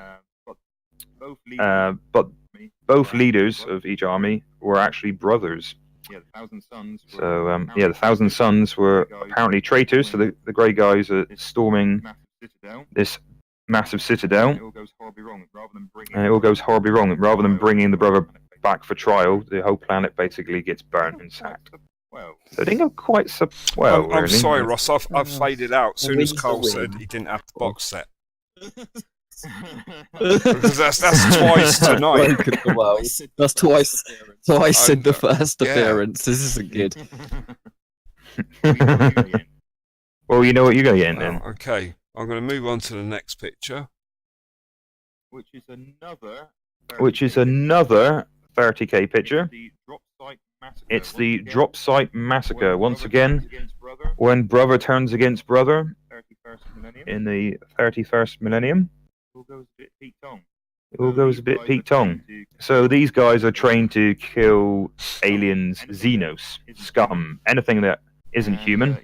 But both leaders of each army were actually brothers. Yeah, the Thousand Suns. So the Thousand Suns were apparently traitors. So the grey guys are storming this massive citadel, It all goes horribly wrong. Rather than bringing. and it all goes horribly wrong. Rather than bringing the brother back for trial, the whole planet basically gets burnt and sacked. Well, So it didn't go quite so well. I'm really. sorry, Ross. I've faded out as soon as win's a Carl win. said he didn't have the box set. Because that's twice tonight. Broken the world. That's twice in the first Yeah. appearance. This isn't good. Well, you know what you're going to get in then. Oh, okay, I'm going to move on to the next picture. Which is another. Which is another 30k picture. It's the drop site massacre once again. When brother turns against brother in the 31st millennium. It all goes a bit Pete Tong. So these guys are trained to kill aliens, xenos, scum, anything that isn't human.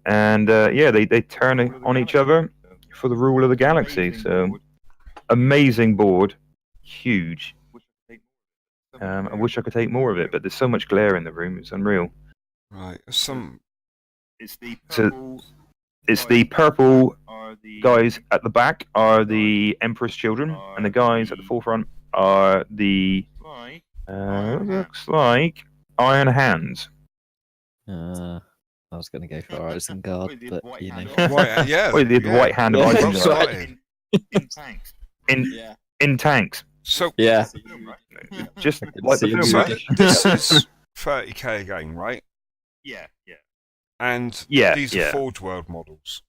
And they turn on each other for the rule of the galaxy. So amazing board, huge. I wish I could take more of it, but there's so much glare in the room, it's unreal. Right. It's the purple guys at the back are the Emperor's children, and the guys at the forefront are the looks like Iron Hands. I was going to go for Isengard, but you know. White, yeah. Or the white hand of Yeah. Isengard. In tanks. Yeah. In tanks. So Yeah. Just like the See film. you. right? this is 30k again, right? Yeah, yeah. And Yeah, these yeah. are Forge World models.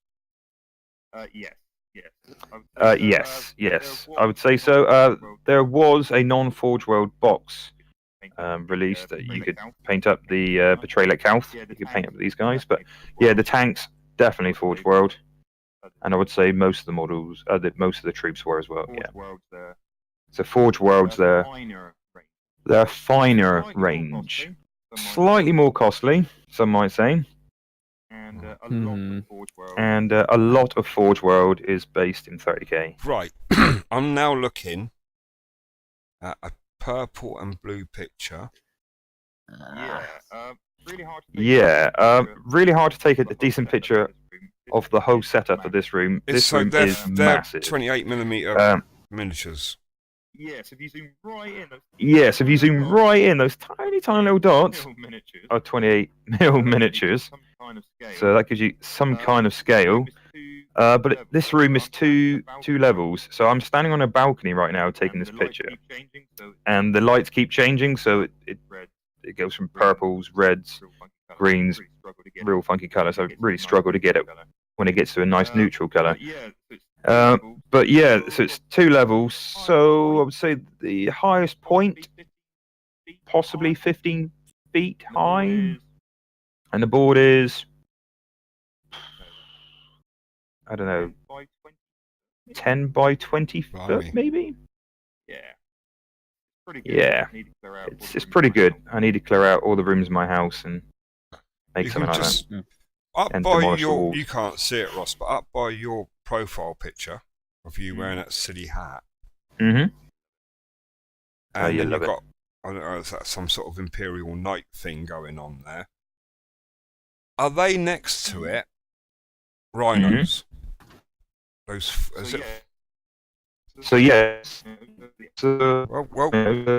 Yes, yes. Yes. I would say so. There was a non-Forge World box released that you could paint up the Betrayal at Calth. You could paint up these guys, but yeah, the tanks definitely Forge World, and I would say most of the models, most of the troops were as well. Yeah. So Forge Worlds, they're finer range, slightly more costly, some might say, And and a lot of Forge World is based in 30k. Right. I'm now looking at a purple and blue picture. really hard to take a decent picture of the whole setup of this room. This room they're, is they're massive. 28mm miniatures. Yes, if you zoom right in. Yes, if you zoom right in, those tiny little dots are 28mm miniatures. So that gives you some kind of scale. But this room is two levels. So I'm standing on a balcony right now taking this picture, and the lights keep changing. So it goes from purples, reds, greens, real funky colours. I really struggle to get it when it gets to a nice neutral colour. But yeah, so it's two levels. So I would say the highest point, possibly 15 feet high, and the board is, I don't know, 10 by 20 foot, maybe? Yeah. It's pretty good. I need to clear out all the rooms in my house and make You something can like just that. up And by demolish the your. walls. You can't see it, Ross, but up by your profile picture of you wearing that silly hat, Mm-hmm. and you then love you've it. got, I don't know, is that some sort of Imperial Knight thing going on there? Are they next to it rhinos? Those is it? So yes. So Well,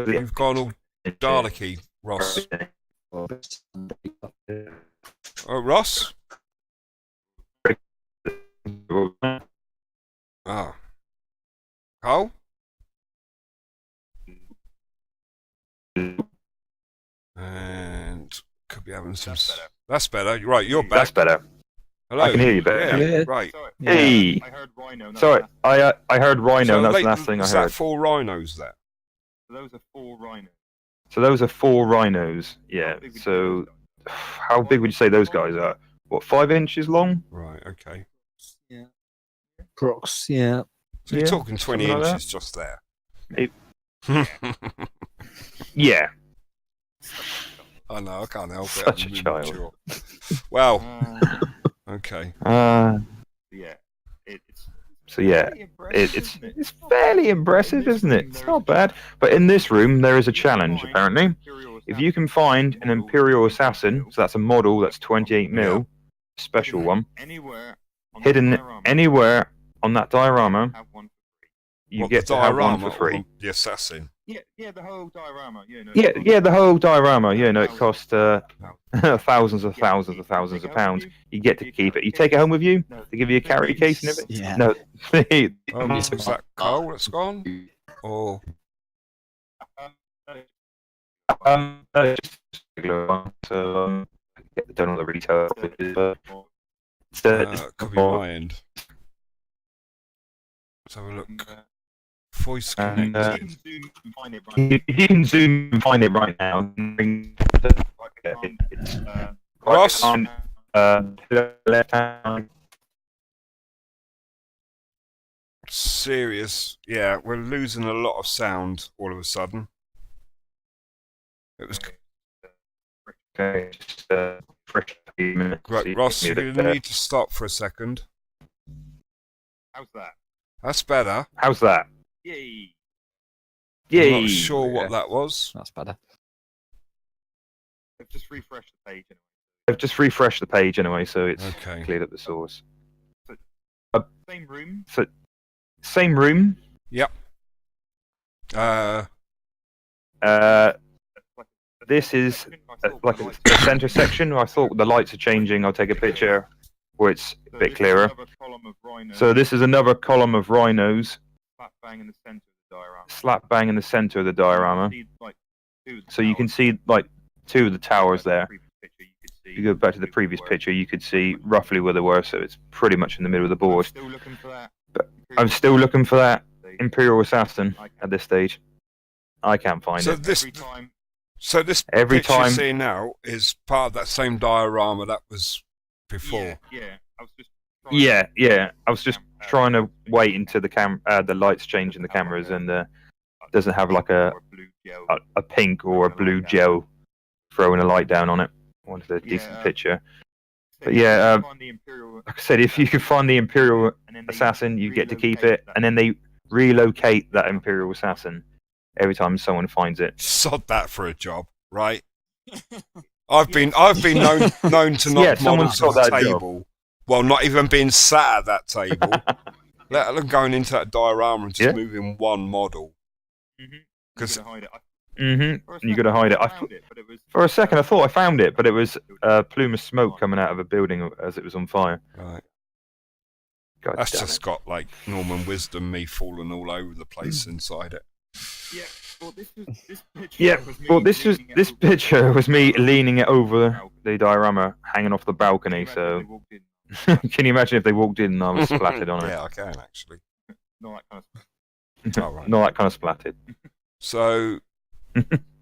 you've gone all Dalek-y, Ross. Oh, Ross. Oh. Carl? And could be having some. That's better. Right, you're back. That's better. Hello. I can hear you better. Yeah, Yeah. right. Hey. I heard rhino. Sorry, I heard rhino. So That's the last thing I is heard. that 4 rhinos there? Those are 4 rhinos. So those are 4 rhinos. Yeah. So how big would you say those guys are? What, 5 inches long? Right, okay. Yeah. Crocs, yeah. So you're Yeah, talking 20 something like inches just there. It- Yeah. I know, I can't help it. Such I'm a really child. mature. Well, Uh, okay. yeah. It's So yeah, it's fairly impressive, isn't it? It's not bad. But in this room, there is a challenge, apparently. If you can find an Imperial Assassin, so that's a model that's 28mm, special one, hidden anywhere on that diorama, you What, get the to have one diorama for free. or the assassin? Yeah, the whole diorama. Yeah, the whole diorama. You know, it costs thousands of pounds. You get to keep it. You take it home with you. They give you a carry case and everything. Yeah. No, Oh, is that Carl that's gone? Or just regular one. So I don't know the retail, but could be my end. Let's have a look. Voice And, connected. You can zoom and find it right. If you can zoom and find it right now, it's Ross? on the left hand. Serious. Yeah, we're losing a lot of sound all of a sudden. It was Okay, just fresh minutes. right, Ross. You need to stop for a second. How's that? That's better. How's that? Yay! Yay! I'm not sure what that was. That's better. I've just refreshed the page. I've just refreshed the page anyway, so it's Okay. cleared up the source. Same room. So, same room. Yep. This is like a center section. I thought the lights are changing. I'll take a picture where it's a bit clearer. So this is another column of rhinos. Slap bang in the center of the diorama. Slap bang in the center of the diorama. So you can see like two of the towers there. If you go back to the previous picture, you could see roughly where they were. So it's pretty much in the middle of the board. Still looking for that. But I'm still looking for that Imperial Assassin at this stage. I can't find So it. this, Every time. so this Every picture you're time- seeing now is part of that same diorama that was before. Yeah. I was just. Yeah. I was just trying to wait until the lights change in the cameras and doesn't have like a pink or a blue gel throwing a light down on it. I wanted a decent picture. But yeah, like I said, if you could find the Imperial Assassin, you get to keep it, and then they relocate that Imperial Assassin every time someone finds it. Sod that for a job, right? I've been known to knock Yeah, someone's models off got the that job. table. Well, not even being sat at that table, let alone going into that diorama and just Yeah. moving one model. Because And you got to hide it. For a second, I thought I found it, but it was a plume of smoke coming out of a building as it was on fire. right, God that's damn just it. got like Norman Wisdom, me falling all over the place inside it. Yeah. Well, this picture. Yeah, was me well, this leaning it picture over was me leaning it over balcony. the diorama, hanging off the balcony. Can you So, imagine if they walked in? can you imagine if they walked in and I was splattered on it? Yeah, I can actually. Not that kind of. All right. Not that kind of splattered. So,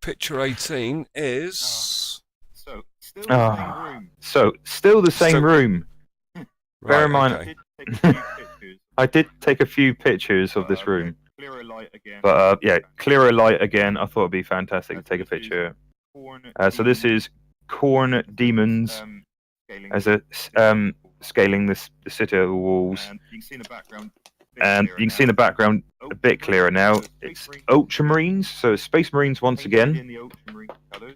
picture 18 is. So still the Ah. same room. So, still the same So- room. Bear in Right, mind- okay. Did take a few pictures. I did take a few pictures of this room, Clearer light again. but yeah, clearer light again. I thought it'd be fantastic to take a picture. So this is Corn Demons Scaling as a scaling the citadel walls, and you can see in the background. and you can see in the background a bit clearer now. It's Ultramarines, so Space Marines once again,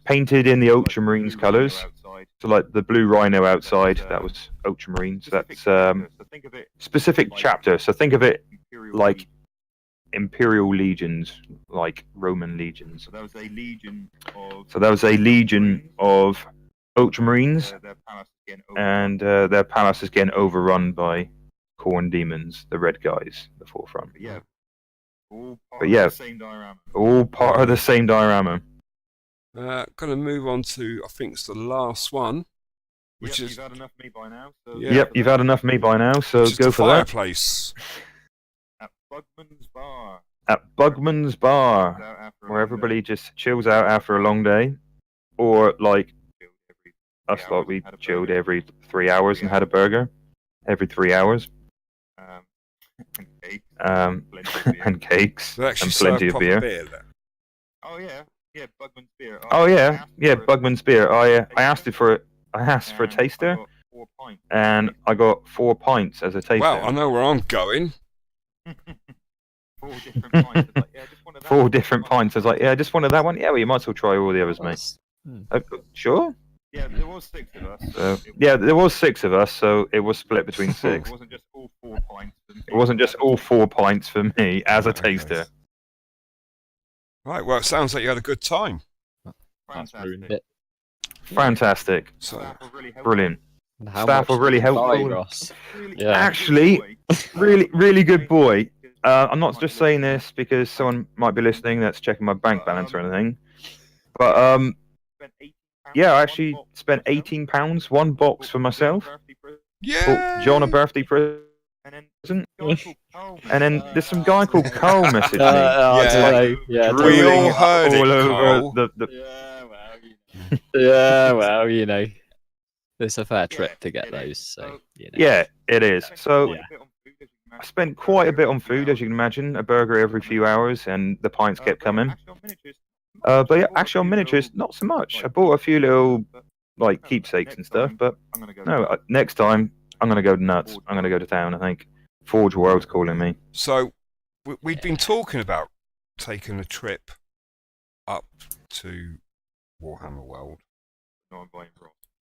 painted in the Ultramarines colours. So like the blue rhino outside, that was Ultramarines. That's specific chapter. So think of it like Imperial legions, like Roman legions. So that was a legion of. So that was a legion of Ultramarines, Their palace again. and their palace is getting overrun by Corn Demons, the red guys, the forefront. But yeah. All part But yeah. of the same diorama. All part of the same diorama. Gonna move on to, I think it's the last one, which Yep, is you've had enough of me by now. So Yeah. Yep, you've had enough of me by now, so which is go the for that. fireplace. At Bugman's Bar. At Bugman's Bar, Out after a where long everybody just chills out after a long day, or like day, every us, 3 like we hours, had a chilled burger. every 3 hours and had a burger every 3 hours, And cake. um, Plenty of beer. and cakes They actually and serve plenty of proper beer. beer there. Oh yeah, Bugman's beer. Oh I yeah, asked yeah, for it, Bugman's beer. I asked it for it. I asked for a and I taster, got 4 pints. and I got 4 pints as a taster. Well, I know where I'm going. 4 different pints. It's like, yeah, just one of that. 4 different pints. I was like, yeah, I just wanted that one. Yeah, well, you might as well try all the others, mate. That's- Sure. Yeah, there was 6 of us. So It yeah, there was 6 of us, so it was split between It 6. wasn't just all 4 pints. It wasn't just all 4 pints for me as a Right, okay. taster. Right, well, it sounds like you had a good time. That's Fantastic. ruined it. Fantastic. So, Staff were really helpful. Brilliant. And how Staff much were really did you buy, helpful. Ross? Really Yeah. good Actually, boy. Really good boy. I'm not just saying this because someone might be listening that's checking my bank balance or anything. But Spent £18 yeah, I on actually box spent for myself. £18, 1 box for myself. Birthday present, yeah. Bought John a birthday present. And then And Guy called Carl, mate. then there's some guy called Carl messaged me. I Yeah. don't know. Yeah, We drooling all heard all it, over Carl. the Yeah, well, you know. yeah, well, you know, it's a fair trip Yeah, to get it is. those. So So- you know. Yeah, it is. So Yeah. I spent quite a bit on food, as you can imagine. A burger every few hours, and the pints kept coming. But yeah, actually on miniatures, not so much. I bought a few little like keepsakes and stuff, but no, next time I'm gonna go nuts. I'm gonna go to town. I think Forge World's calling me. So we'd been talking about taking a trip up to Warhammer World,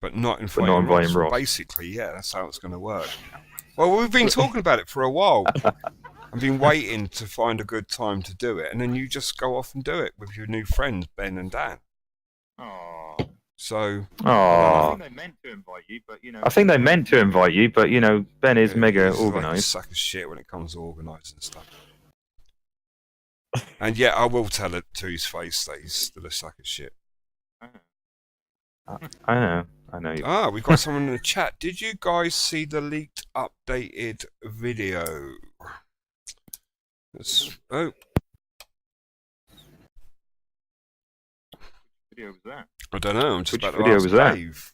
but not inviting not inviting Ross. Ross. Basically, yeah, that's how it's going to work. Well, we've been talking about it for a while. I've been waiting to find a good time to do it, and then you just go off and do it with your new friends, Ben and Dan. Aww. So, Oh, They meant to invite you, but you know. I think they meant to invite you, but you know Ben is yeah, mega he's like a organised. sack of shit when it comes to organising stuff. And yeah, I will tell it to his face that he's still a sack of shit. I know. Ah, we've got someone in the chat. Did you guys see the leaked updated video? Oh, Video was that? I don't know. I'm just Which about to video ask was that? Dave.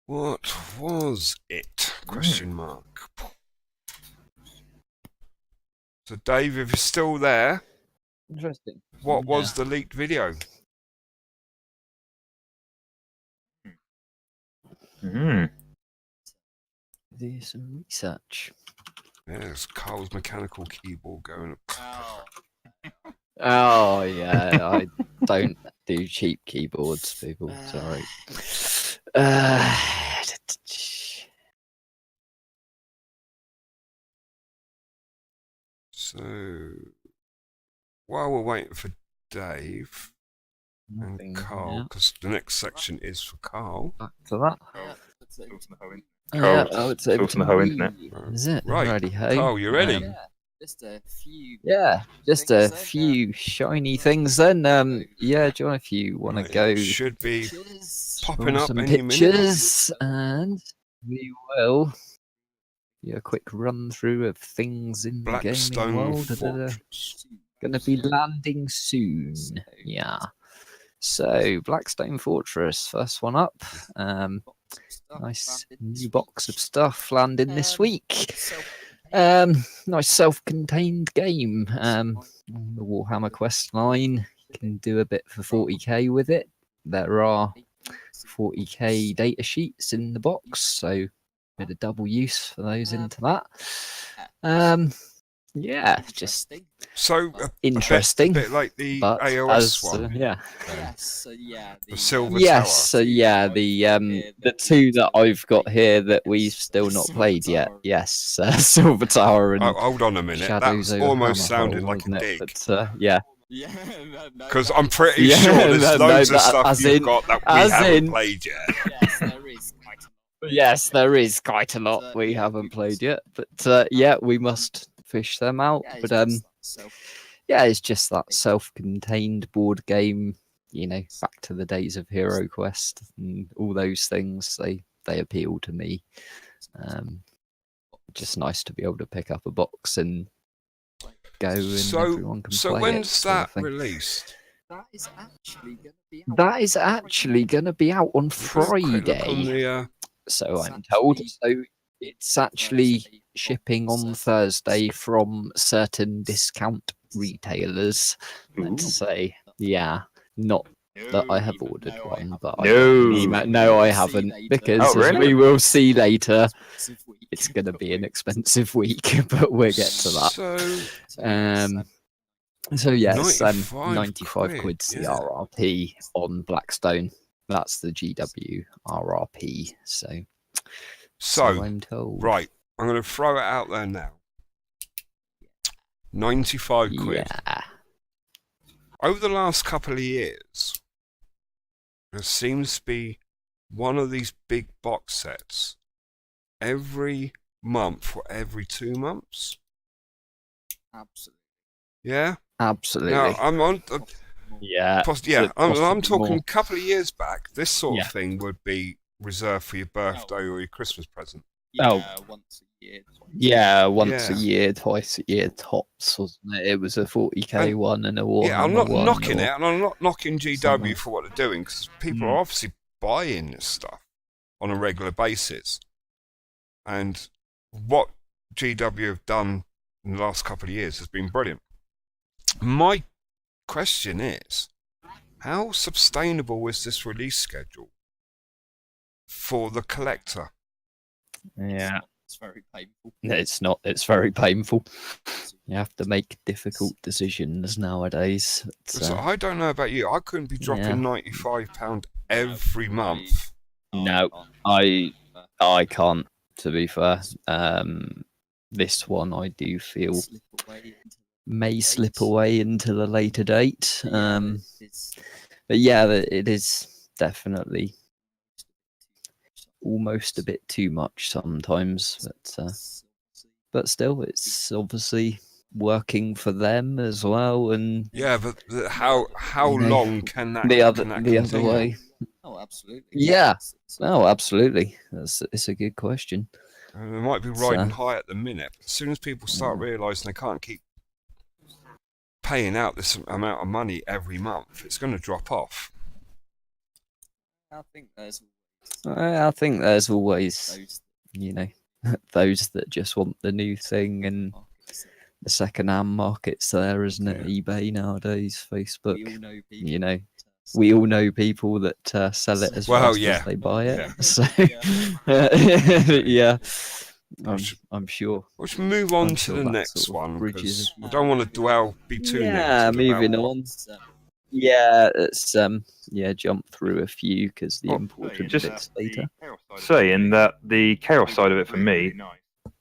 What was it? Question mark. So, Dave, if you're still there, Interesting. what was the leaked video? Mm. Do some research. There's Carl's mechanical keyboard going up. Oh, Oh yeah, I don't do cheap keyboards, people. Sorry. So, while we're waiting for Dave and Nothing Carl, yet. because the next section is for Carl. Back to that. yeah, that's it. Talking the whole internet. Yeah, Carl's it's over talking to the whole me. internet. Is it? Right. Righty ho. Carl, you ready? Um, Yeah, just a few. Yeah, just a things then, few shiny things then. Yeah, John, if you want Right, to go it should be Pictures. popping through up some any minute. pictures, and we will do a quick run through of things in the gaming Blackstone world that are Fortress. going to be landing soon. Yeah. So, Blackstone Fortress, first one up. Nice new box of stuff landing this week. Nice self-contained game. On the Warhammer quest line, you can do a bit for 40k with it. There are 40k data sheets in the box, so bit of double use for those into that. Yeah, just So, interesting. a bit like the but AOS one, yeah. Yes, so yeah. the Silver Yes, Tower. so yeah, the two that I've got here that we've still not played yet. Yes, Silver Tower and Oh, hold on a minute. That Shadows over almost sounded Hammerfall, like a wasn't it? dig. But yeah, Yeah, no, Because that- I'm pretty Yeah, sure there's no, loads of that- stuff as you've in- got that we as haven't in- played yet. Yes, there is quite a lot. yes, there is quite a lot we yeah, haven't we played must- yet. But yeah, we must fish them out. Yeah, it's But just yeah, it's just that self-contained board game. You know, back to the days of Hero Quest and all those things. They appeal to me. Just nice to be able to pick up a box and go, and everyone can So play when's it, sort of that thing. released? That is actually going to be out. That is actually going to be out on Quick look on Friday, the, so I'm told. So it's actually shipping on Thursday from certain discount retailers. Let's say, yeah, not that I have ordered one, but I got an email. No, I haven't, because Oh, as really? we will see later, Expensive week. it's going to be an expensive week, but we'll get to that. So, So yeah, it's 95 95 quid, quid yeah. CRRP on Blackstone. That's the GW RRP. So I'm told. right, I'm going to throw it out there now. 95 quid. Yeah. Over the last couple of years, there seems to be one of these big box sets every month or every 2 months. Absolutely. Yeah? Absolutely. Now, I'm on. Yeah. Yeah, I'm possibly talking more. a couple of years back. This sort Yeah. of thing would be reserved for your birthday or your Christmas present. Yeah, once a year. Yeah, once a Yeah. year, twice a year tops, wasn't it? It was a 40k And- one and a Warhammer Yeah, I'm not one knocking or it, and I'm not knocking GW something. for what they're doing, because people Mm. are obviously buying this stuff on a regular basis. And what GW have done in the last couple of years has been brilliant. My question is, how sustainable is this release schedule for the collector? Yeah, It's very painful. it's not. It's very painful. You have to make difficult decisions nowadays. It's, 'Cause I don't know about you, I couldn't be dropping yeah. £95 every month. No, I can't. To be fair, this one I do feel Slip away into may date. slip away into the later date. yeah, it's But yeah, it is definitely almost a bit too much sometimes. But still, it's obviously working for them as well, and Yeah, but how You know, long can that the other continue? way. Oh, absolutely. Yeah. It's Oh, absolutely. It's a good question. They might be riding high at the minute, but as soon as people start realising they can't keep paying out this amount of money every month, it's going to drop off. I think there's I think there's always, those you know, those that just want the new thing, and markets. the second-hand market's there, isn't it? eBay nowadays, Facebook. We all know people. You know, we all know people that sell it as Well, fast yeah. as they buy it. Yeah. So, yeah, I'm sure. Let's move on I'm to sure the that next sort of one, bridges- because we don't want to be too Yeah, negative. moving about on. Yeah, it's jump through a few because the Oh, important just- bits later. Saying that the chaos side of it for me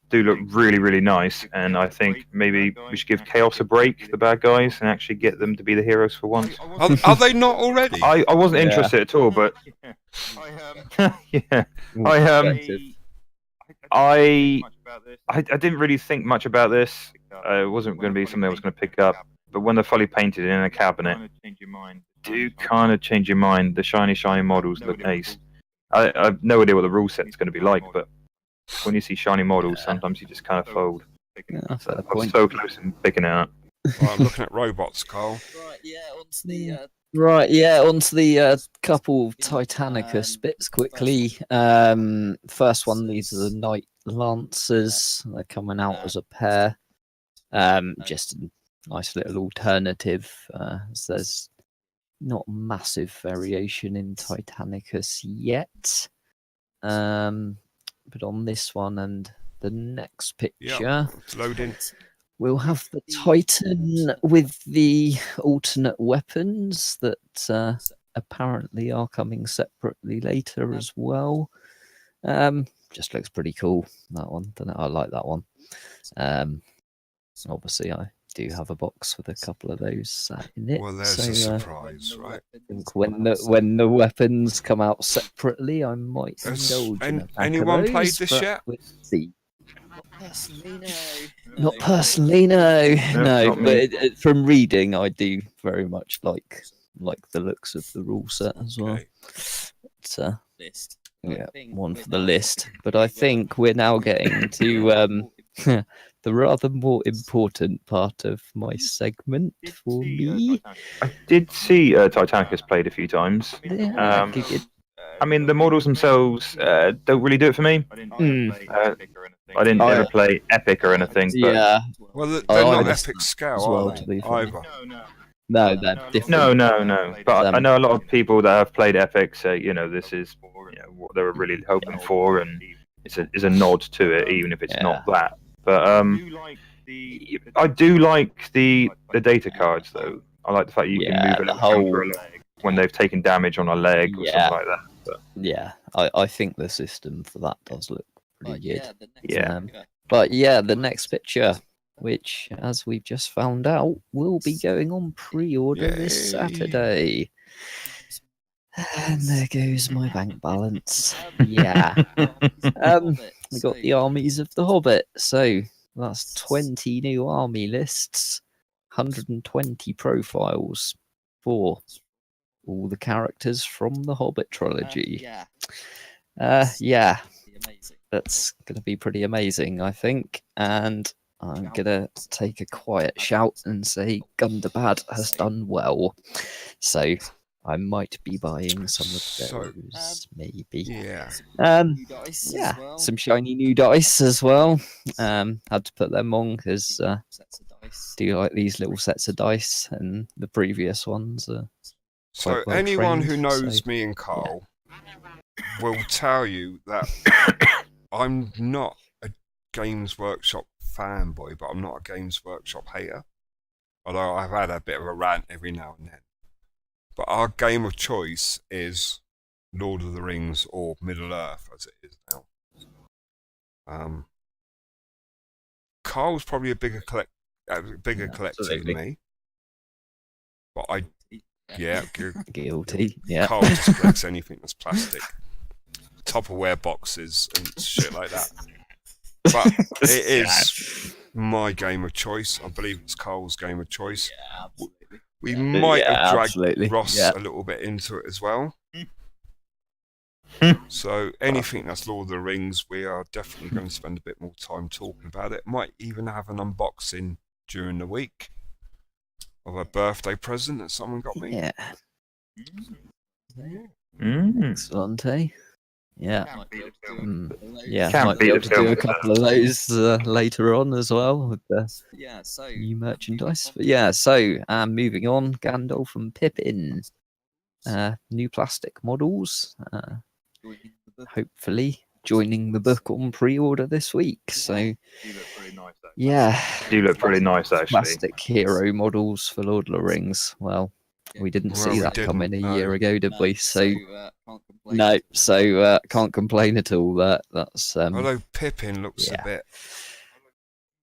do look really, really nice, and I think maybe we should give chaos a break, the bad guys, and actually get them to be the heroes for once. Are they not already? I wasn't Yeah. interested at all, but yeah, I didn't really think much about this. It wasn't going to be something I was going to pick up, but when they're fully painted in a cabinet, do kind of change your mind. The shiny models look ace. I have no idea what the rule set's going to be like, but when you see shiny models, sometimes you just kind of fold. Yeah, fair I was point. so close in picking it up. Right, I'm looking at robots, Carl. Right, yeah, onto the Right, yeah, onto the couple of Titanicus bits quickly. First one, these are the Knight Lancers. They're coming out as a pair. Just a nice little alternative. So there's not massive variation in Titanicus yet. But on this one and the next picture, It's loading. we'll have the Titan with the alternate weapons that apparently are coming separately later as well. Just looks pretty cool, that one. I like that one. Obviously, I do have a box with a couple of those in it. Well, there's so, a surprise, right? I think when the weapons come out separately, I might Has indulge in a pack anyone of played those, this but yet? we'll see. personally, no. Not personally, no, no. not But me. from reading, I do very much like the looks of the rule set as well. Okay. It's, List. yeah, I think one we're for the now list. getting But I to, think we're now getting to the rather more important part of my segment for me. I did see Titanicus played a few times. Yeah, Um, good. I mean, the models themselves don't really do it for me. I didn't ever play Epic or anything, but Yeah, Well, they're I not understand epic as scale, well, are to they? be fair. Either. no, they're different. no. But I Um, know a lot of people that have played Epic say, this is what they were really hoping for, and it's a nod to it, even if it's not that. But I do like the data cards, though. I like the fact you can Yeah, move a the little whole- counter along when they've taken damage on a leg or Yeah. something like that. But Yeah, I think the system for that does look pretty Right, good. yeah, the next Yeah. picture. But yeah, the next picture, which, as we've just found out, will be going on pre-order this Yay. Saturday. And there goes my bank balance. Yeah. We got the armies of the Hobbit. So that's 20 new army lists, 120 profiles. for all the characters from the Hobbit trilogy. Yeah, Yeah, be amazing. that's going to be pretty amazing, I think. And I'm going to take a quiet shout and say Gundabad has done well. So I might be buying some of So, those, maybe. yeah. New dice as Yeah, well. some shiny new dice as well. Had to put them on because Sets of dice. do like these little sets of dice, and the previous ones are So quite well anyone who trained, knows so, me and Carl will tell you that I'm not a Games Workshop fanboy, but I'm not a Games Workshop hater. Although I've had a bit of a rant every now and then. But our game of choice is Lord of the Rings or Middle Earth, as it is now. Carl's probably a bigger collector absolutely. than me. But yeah, Guilty. Yeah. Carl just collects anything that's plastic. Tupperware boxes and shit like that. But it is my game of choice. I believe it's Carl's game of choice. Yeah, absolutely. We might have dragged absolutely. Ross Yeah. a little bit into it as well. So anything that's Lord of the Rings, we are definitely going to spend a bit more time talking about it. Might even have an unboxing during the week of a birthday present that someone got me. Yeah. Mm. Excellent, eh? Yeah. Might be able to do Mm. a couple of those. Yeah, Can't might be beat able the to do film a with couple of those later on as well with the Yeah, so new merchandise. But yeah, so moving on, Gandalf and Pippin. New plastic models. joining the book. Hopefully joining the book on pre-order this week. So You look pretty nice, though. yeah, Do look pretty nice, actually. plastic hero models for Lord of the Rings. Well, we didn't Well, see we that coming didn't, a year no. ago, did we? So can't complain. no, so can't complain at all. That's Although Pippin looks yeah. a bit...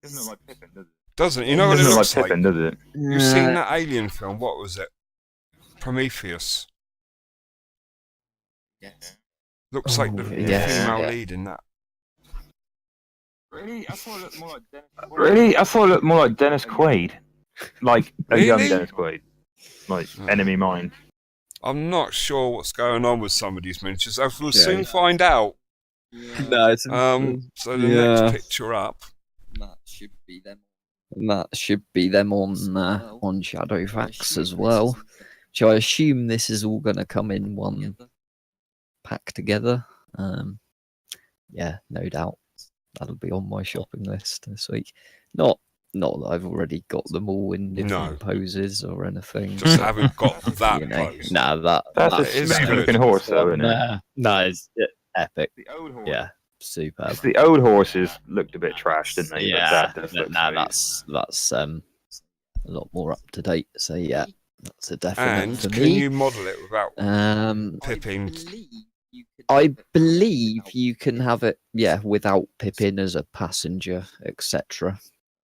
Doesn't look like Pippin, does it? Doesn't it? You know what it Doesn't look looks like like? Pippin, does it? You've seen that Alien film? What was it? Prometheus. Yes. Looks like the Oh, yes, female yeah. lead in that. Really? I thought it looked more like Dennis. Really? I thought it looked more like Dennis Quaid. Like a young Really? Dennis Quaid. Like Enemy Mine. I'm not sure what's going on with some of these miniatures. As we'll Yeah. soon find out. Yeah, No, it's So the Yeah. next picture up. that should be them. that should be them on Shadowfax as well. So I assume this is all going to come in one pack together. Yeah, no doubt that'll be on my shopping list this week. Not that I've already got them all in different No. poses or anything. Just haven't got that you know, pose. nah, That's that a is smooth good. looking horse, though, isn't it? nah, it's epic. The old horse. Yeah, superb. The old horses looked a bit trash, didn't they? But Yeah, that does look nah, smooth. that's a lot more up to date. So yeah, that's a definite And for can me. you model it without Pippin? I believe you can have it, yeah, without Pippin as a passenger, etc.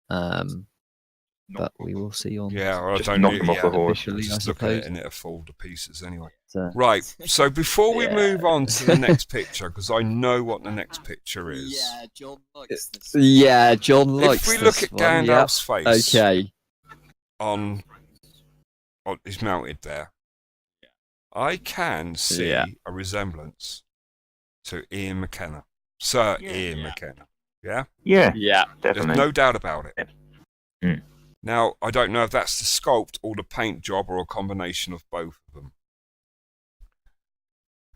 But we will see on. Yeah, or I Just don't knock really him off the horse. officially, I Just look at it suppose. and it'll fall to pieces anyway. So, Right, so before we Yeah. move on to the next picture, because I know what the next picture is. Yeah, John likes this. yeah, John likes If we look this at one, yeah. Gandalf's face Okay. on he's mounted there, I can see Yeah. a resemblance to Ian McKenna. Sir Yeah. Ian McKenna. Yeah? Yeah, Yeah. There's definitely. no doubt about it. Mm. Now, I don't know if that's the sculpt or the paint job or a combination of both of them.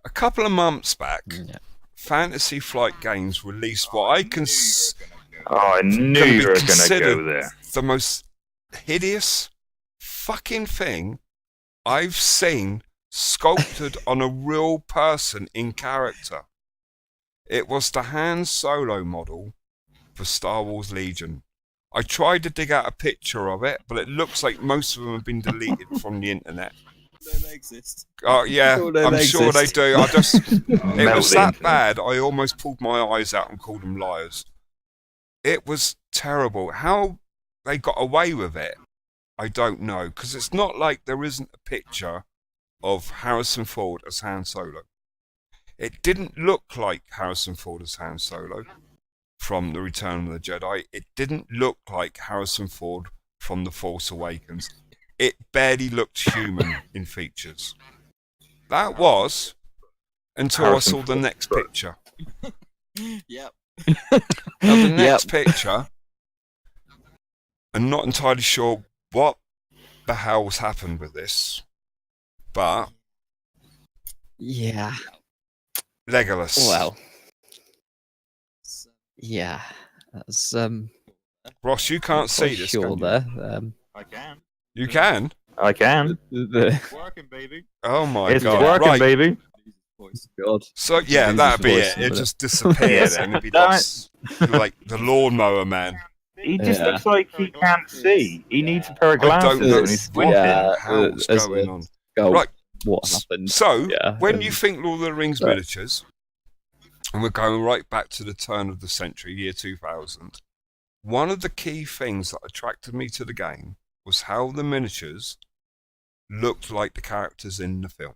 A couple of months back, Yeah. Fantasy Flight Games released what I can Oh, I knew gonna be you were going to considered go there. the most hideous fucking thing I've seen sculpted on a real person in character. It was the Han Solo model for Star Wars Legion. I tried to dig out a picture of it, but it looks like most of them have been deleted from the internet. They exist. Oh yeah, Sure they I'm sure they exist. do. I just it Melt was the that internet. bad. I almost pulled my eyes out and called them liars. It was terrible. How they got away with it, I don't know, because it's not like there isn't a picture of Harrison Ford as Han Solo. It didn't look like Harrison Ford as Han Solo from The Return of the Jedi. It didn't look like Harrison Ford from The Force Awakens. it barely looked human in features. That was until I saw the next picture. Yep. Now, the next picture, I'm not entirely sure what the hell's happened with this, but Yeah. Legolas. Well, So, yeah. That's Ross, you can't see this, sure can you? there. I can. You can? I can. The Working, baby. Oh my It's god. working, Right. baby. voice. God. So, yeah, Loses that'd be voice it. a It'd minute. just disappear then. It'd be lost. Like the lawnmower man. He just Yeah. looks like he can't see. He needs a pair of I don't glasses know and he's squinting. Yeah, what the hell's as going a on. skull. Right. What happened? So, Yeah, when you think Lord of the Rings so- miniatures, and we're going right back to the turn of the century, year 2000, one of the key things that attracted me to the game was how the miniatures looked like the characters in the film.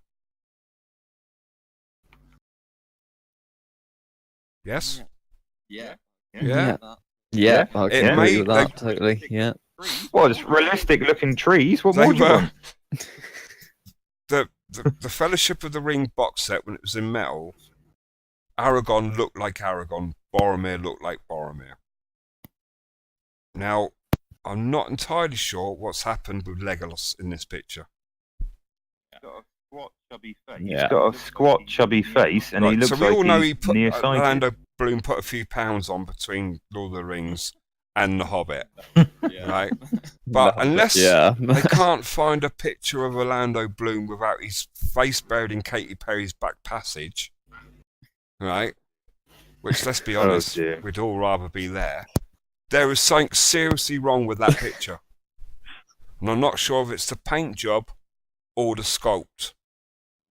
Yes? Yeah. Yeah? Yeah, I It can agree made- with that totally. Yeah. Well, it's realistic looking trees. What They more do you were- want? The Fellowship of the Ring box set, when it was in metal, Aragorn looked like Aragorn, Boromir looked like Boromir. Now, I'm not entirely sure what's happened with Legolas in this picture. Got a squat, chubby face. Yeah. He's got a squat, chubby face, and he Right, looks so we like all know he's he put nearsighted. Orlando Bloom put a few pounds on between Lord of the Rings and The Hobbit, Yeah. right? But unless Yeah. they can't find a picture of Orlando Bloom without his face buried in Katy Perry's back passage, right? Which, let's be honest, dear. we'd all rather be there. There is something seriously wrong with that picture. And I'm not sure if it's the paint job or the sculpt.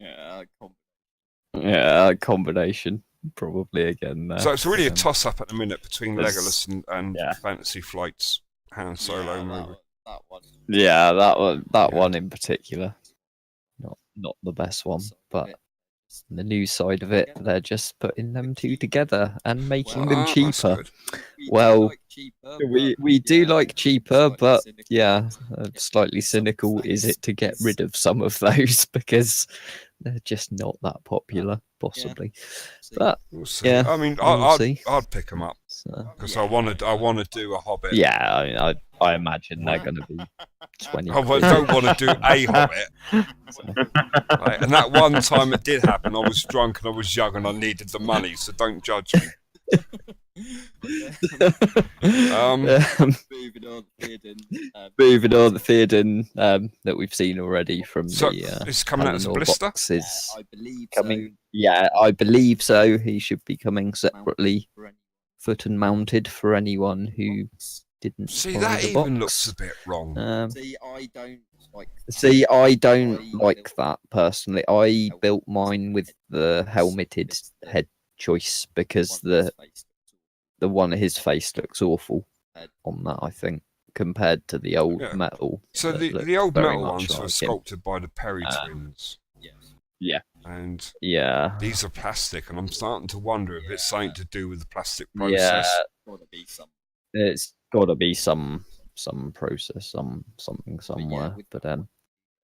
Yeah. Yeah, a combination probably again. There. So it's really a toss-up at the minute between There's- Legolas and yeah. Fantasy Flight's Han Solo Yeah, movie. that one. Yeah, that Yeah. one in particular, not the best one, Some of but it. the new side of it, Yeah. they're just putting them two together and making Well, them that's cheaper. good. We do Well, like cheaper, We but, do yeah, like cheaper, slightly but cynical. yeah, slightly cynical is it to get rid of some of those because they're just not that popular, possibly. See, But We'll see. Yeah, I mean, we'll see. I'd pick them up so, because I want to do a Hobbit. yeah, I mean, I imagine they're going to be 20. I quid. don't want to do a Hobbit. Right, and that one time it did happen, I was drunk and I was young and I needed the money, so don't judge me. Um, moving on, Theoden, moving on, the Theoden that we've seen already from So the it's coming out as a Eleanor blister. box is I believe coming. Yeah, I believe so. He should be coming so. separately, For any foot and mounted for anyone who box. didn't See, buy that the even box. looks a bit wrong. See, I don't like. See, I don't I like built- that personally. I built mine with the helmeted head choice because the one his face looks awful on that. I think compared to the old Yeah. metal. So that the look old very metal much ones were like him. sculpted by the Perry Uh, twins, Yes. Yeah, and yeah, these are plastic, and I'm starting to wonder if it's something to do with the plastic yeah. process. Gotta be some. It's got to be some process, something somewhere. with-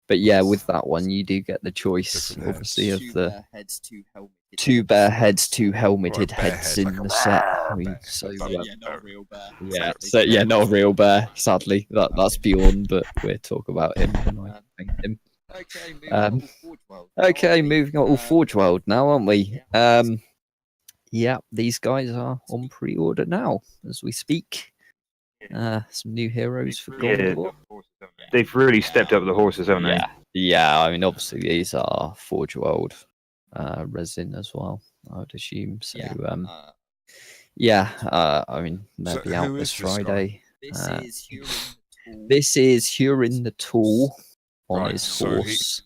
But yeah, with that one, you do get the choice, Different obviously, heads. of Two the bare heads, two helmeted. two bare heads, two helmeted bare heads head, in like a the set. bear. I mean, so Yeah. yeah, Yeah, not a real bear. yeah, sadly. so yeah, not a real bear. Sadly, that's Bjorn, but we'll talk about him when I think him. Okay, moving Um, on to Forge World. Okay, moving on to Forge World now, aren't we? yeah. Yeah, these guys are on pre-order now as we speak. Some new heroes for God Yeah. of War. They've really stepped up the horses, haven't they? Yeah. I mean, obviously these are Forge World resin as well. I would assume. So, I mean, they'll So be out who this is this guy? Friday. This is Huron the Tall. This is Hurin the Tall on Right, his so he- horse.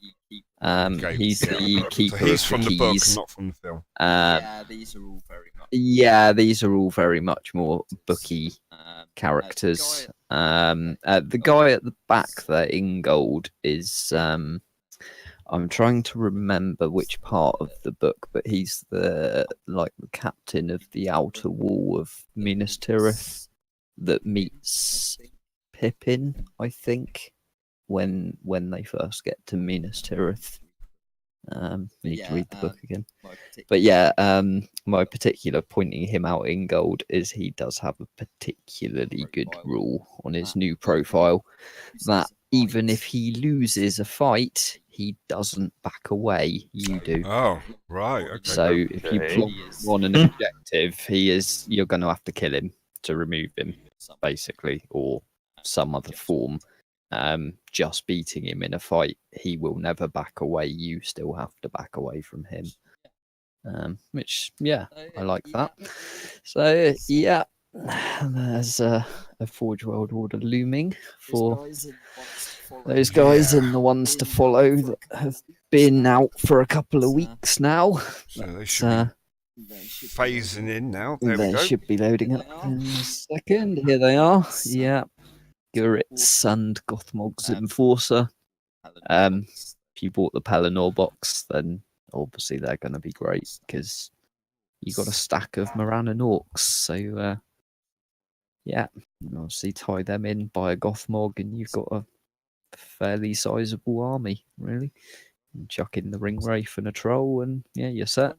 Okay, He's yeah. the keeper So he's of from the the book keys. and not from the film. Yeah, these are all very much. These are all very much more booky characters. The guy at the back there in gold is I'm trying to remember which part of the book, but he's the captain of the outer wall of Minas Tirith that meets Pippin, I think, when they first get to Minas Tirith. Need to read the book again. But yeah, my particular pointing him out in gold is he does have a particularly good rule on his new profile that even if he loses a fight, he doesn't back away. You do. Oh, right. Okay. So if you Okay. plot on an objective, you're going to have to kill him to remove him, basically, or some other form. Just beating him in a fight, he will never back away. You still have to back away from him. Which, yeah, I like that. So, yeah, there's a Forge World Order looming for those guys and the ones to follow that have been out for a couple of weeks now. So they should be phasing in now. There we They go. should be loading up in a second. Here they are. Yeah. Gurit's and Gothmog's Enforcer. If you bought the Pelennor box, then obviously they're going to be great because you got a stack of Moran and Orcs. So, yeah, obviously tie them in, buy a Gothmog, and you've got a fairly sizable army, really. And chuck in the Ring Wraith and a Troll, and yeah, you're set.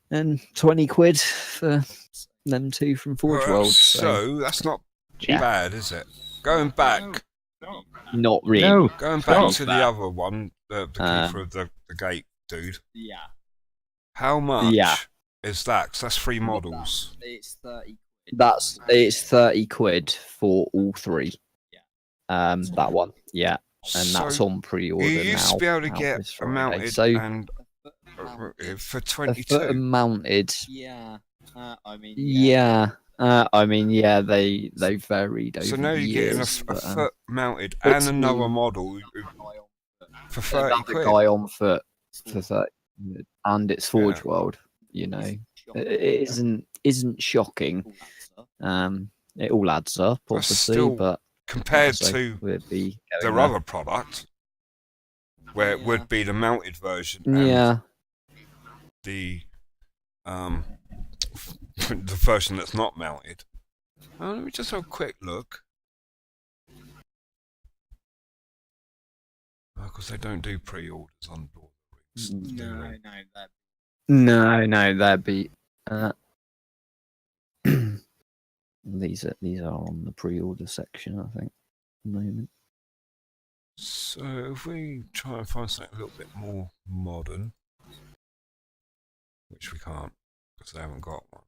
And 20 quid for them two from Forge Well, World. so that's not Yeah. bad, is it? Going back, Not really. No, going Stop. back to the other one, the keeper of the gate dude. Yeah. How much Yeah. is that? 'Cause that's 3 models. It's 30 quid. It's 30 quid for all 3. Yeah. That one, yeah, and that's So on pre-order you used now. to be able to out get this a Friday. mounted So and for a 22. foot mounted, Yeah. I mean. yeah. They varied over So now the you're getting years. a but, foot mounted it's and another the- model for 30 another quid. guy on foot for 30, and it's Forge Yeah. World. You know, it isn't shocking. It all adds up, But obviously, still, but Compared so to we'd be their going there. other product, where it would be the mounted version and Yeah. the the version that's not mounted. Let me just have a quick look. Because they don't do pre-orders on Lord of the Rings, do No, they? no, that. No, that'd be. These are on the pre-order section, I think. At the moment. So if we try and find something a little bit more modern, which we can't because they haven't got one.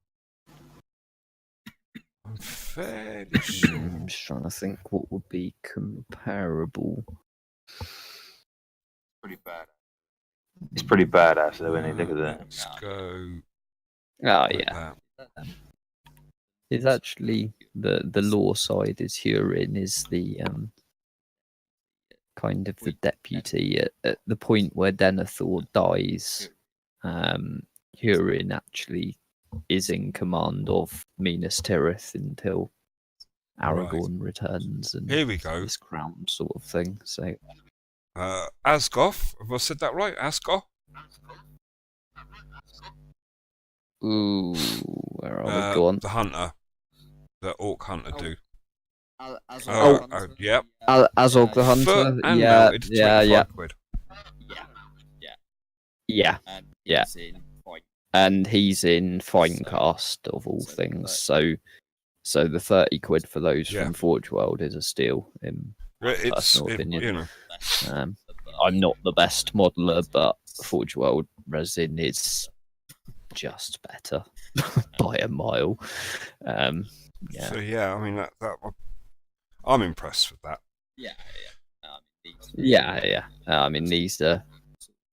I'm fairly sure. I'm just trying to think what would be comparable. Pretty bad. it's pretty badass though when you look at that. Let's go. Oh like yeah, that. it's actually the law side is Hurin is the kind of the deputy at the point where Denethor dies. Hurin actually is in command of Minas Tirith until Aragorn returns and Here we go. this crown sort of thing. So Asgoth. Have I said that right? Asgoth? ooh, where are we? Go on. The hunter. The orc hunter do. Yep. Azog the Hunter. Foot and Yeah, mounted, yeah, 25 quid. yeah. And Yeah. he's in point. And he's in Finecast of all things. So the 30 quid for those Yeah. from Forge World is a steal in It's, personal opinion. you know, I'm not the best modeler, but Forge World resin is just better by a mile. Yeah. So yeah, I mean that I'm impressed with that. Yeah. Yeah. I mean, these are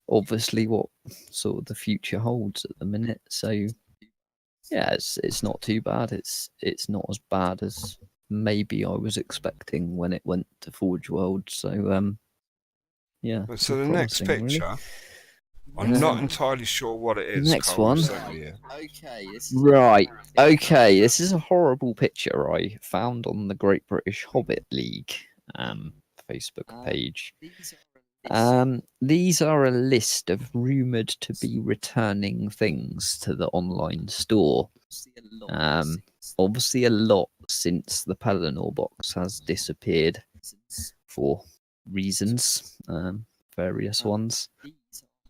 obviously what sort of the future holds at the minute. So yeah, it's not too bad. It's not as bad as maybe I was expecting when it went to Forge World. So yeah. So the next promising, really. picture, I'm not entirely sure what it is. Next Carl one. sent me here. Okay. Right. Okay. This is a horrible picture I found on the Great British Hobbit League Facebook page. These are a list of rumored to be returning things to the online store. Obviously a lot since the Pelennor box has disappeared for reasons, various ones.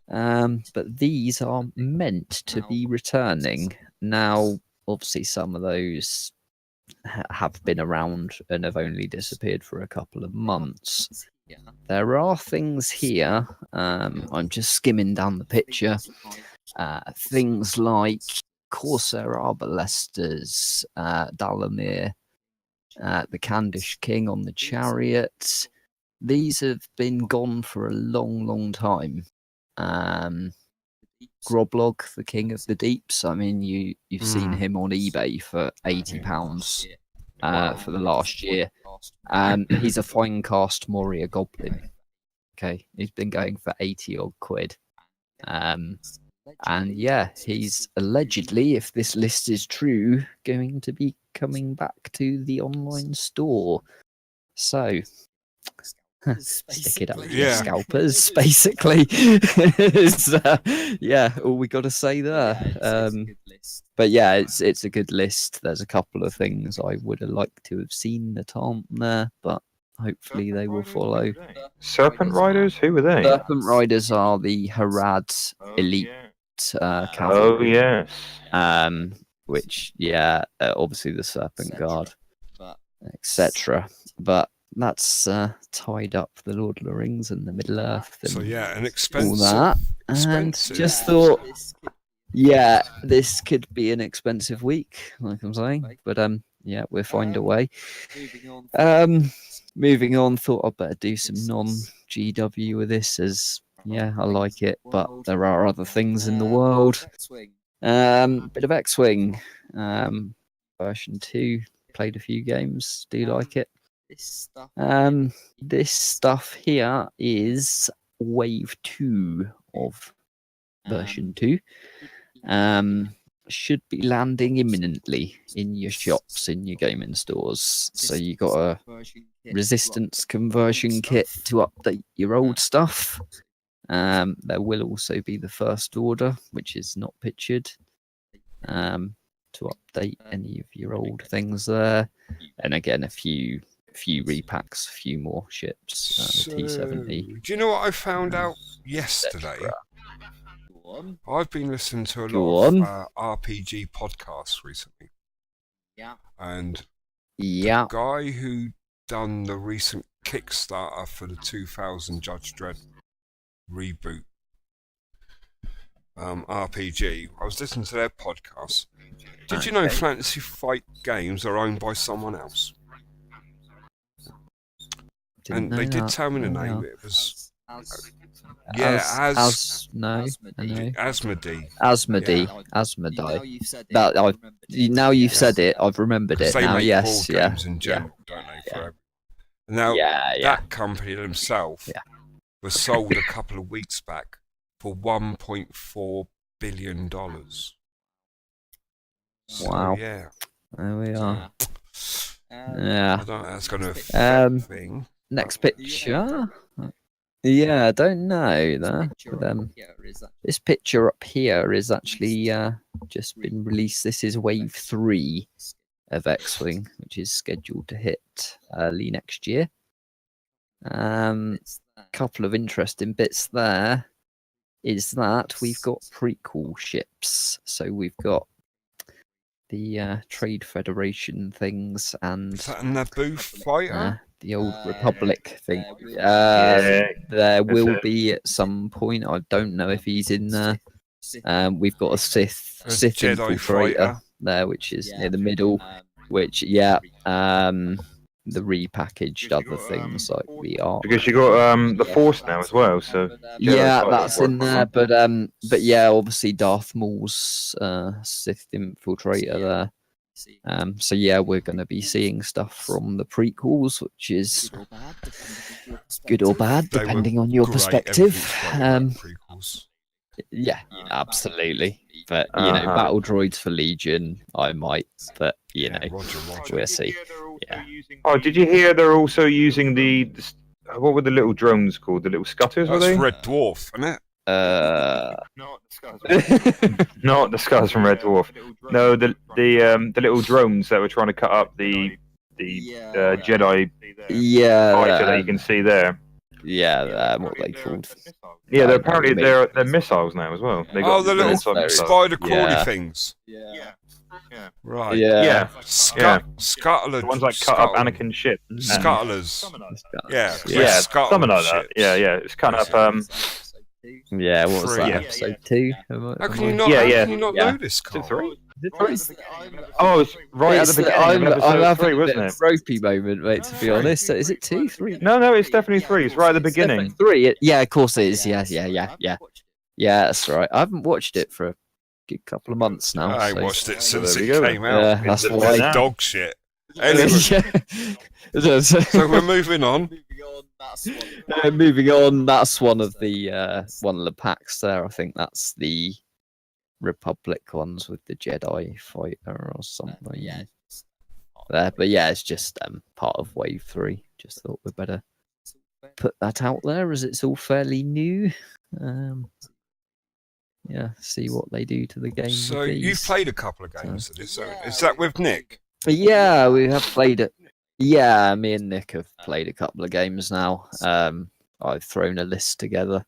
But these are meant to be returning. Now, obviously, some of those have been around and have only disappeared for a couple of months. There are things here. I'm just skimming down the picture. Things like Corsair Arbalesters, Dalamir, the Candish King on the chariot. These have been gone for a long, long time. Groblog, the King of the Deeps. I mean, you've seen him on eBay for £80 for the last year. He's a fine cast Moria Goblin. Okay, he's been going for 80 odd quid. And yeah, he's allegedly, if this list is true, going to be coming back to the online store. So stick it up to your scalpers, basically. Is, yeah, all we got to say there. But yeah, it's a good list. There's a couple of things I would have liked to have seen that aren't there, but hopefully they will follow. Serpent Riders? Who are they? Serpent Riders are the Harad elite cavalry. Oh, yes. Which, yeah, obviously the Serpent Guard, etc. But that's tied up the Lord of the Rings and the Middle Earth and So yeah, an all expensive. that. And expensive. just thought, yeah, this could be an expensive week, like I'm saying. But yeah, we'll find a way. Moving on, thought I'd better do some non-GW with this, as yeah, I like it, but there are other things in the world. Bit of X-Wing, version 2. Played a few games. Do like it. This stuff here is wave 2 of version 2. Should be landing imminently in your shops, in your gaming stores. So you got a resistance conversion kit to update your old stuff. There will also be the first order, which is not pictured, to update any of your old things there. And again, a few repacks, a few more ships. The T-70. Do you know what I found out yesterday? I've been listening to a Go lot on. of RPG podcasts recently. Yeah. And Yeah. the guy who done the recent Kickstarter for the 2000 Judge Dredd reboot RPG, I was listening to their podcast. Did you know Fantasy Fight games are owned by someone else? And they did tell me the name. It was Asmodee. Now you've said it. I've remembered it. They Now, make yes, board yeah. games in general, don't they? For now, Yeah. that company themselves was sold a couple of weeks back for $1.4 billion. So, Wow. yeah. There we are. I Yeah. don't know how that's going to affect thing. Next picture. Yeah, I don't know that. But, this picture up here is actually just been released. This is wave 3 of X-Wing, which is scheduled to hit early next year. Couple of interesting bits there is that we've got prequel ships. So we've got the Trade Federation things and Is that a Naboo fighter? the Old Republic thing. Yeah. There will it. be at some point. I don't know if he's in there. We've got a Sith Jedi infiltrator fighter. there, which is near the middle. Which the repackaged other things like the art. Because you got the Force now as well, so Yeah, Jedi that's fighter in there. But yeah, obviously Darth Maul's Sith infiltrator there. So yeah, we're going to be seeing stuff from the prequels, which is good or bad, They were depending on your great. perspective. Everything's great about prequels. Yeah, absolutely. But you know, battle droids for Legion, I might. But you know, Roger. we'll see. Yeah. Oh, did you hear they're also using the what were the little drones called? The little scutters, were That's they? Red Dwarf, isn't it? Not discussed. Not the scars from Red Dwarf. No, the little drones that were trying to cut up the Jedi Yeah, fighter that you can see there. what they called. Yeah, they're No, apparently me. they're missiles now as well. They got Oh, the little inside Those- missiles. spider crawly Yeah. things. Yeah. Yeah. Right. Yeah, Scuttler. the ones like cut up Anakin's ship. Scuttlers. Something like that. Yeah. Yeah, Scuttle something like that. ships. Yeah. It's kind of Yeah, what was that? Three. Episode 2? How can you not? Yeah, how yeah. can you not Yeah. know this, Carl? three? Right. Oh, it's right at the beginning I'm of episode having 3, a wasn't bit it? of a ropey moment, mate. To be honest, is it 2, 3? No, it's definitely 3. It's right at the beginning. 3. Yeah, of course it is. Yeah. Yeah, that's right. I haven't watched it for a good couple of months now. I so- watched it Well, since there it we go. came out. Yeah, that's It's why. now. Dog shit. Anyway, Yeah. so we're moving on. Moving on, that's one of the packs there. I think that's the Republic ones with the Jedi fighter or something. Yeah. There, but yeah, it's just part of Wave 3. Just thought we'd better put that out there as it's all fairly new. Yeah, see what they do to the game. So with you've these. played a couple of games of this. So is that with Nick? But yeah, we have played it. Yeah, me and Nick have played a couple of games now. I've thrown a list together,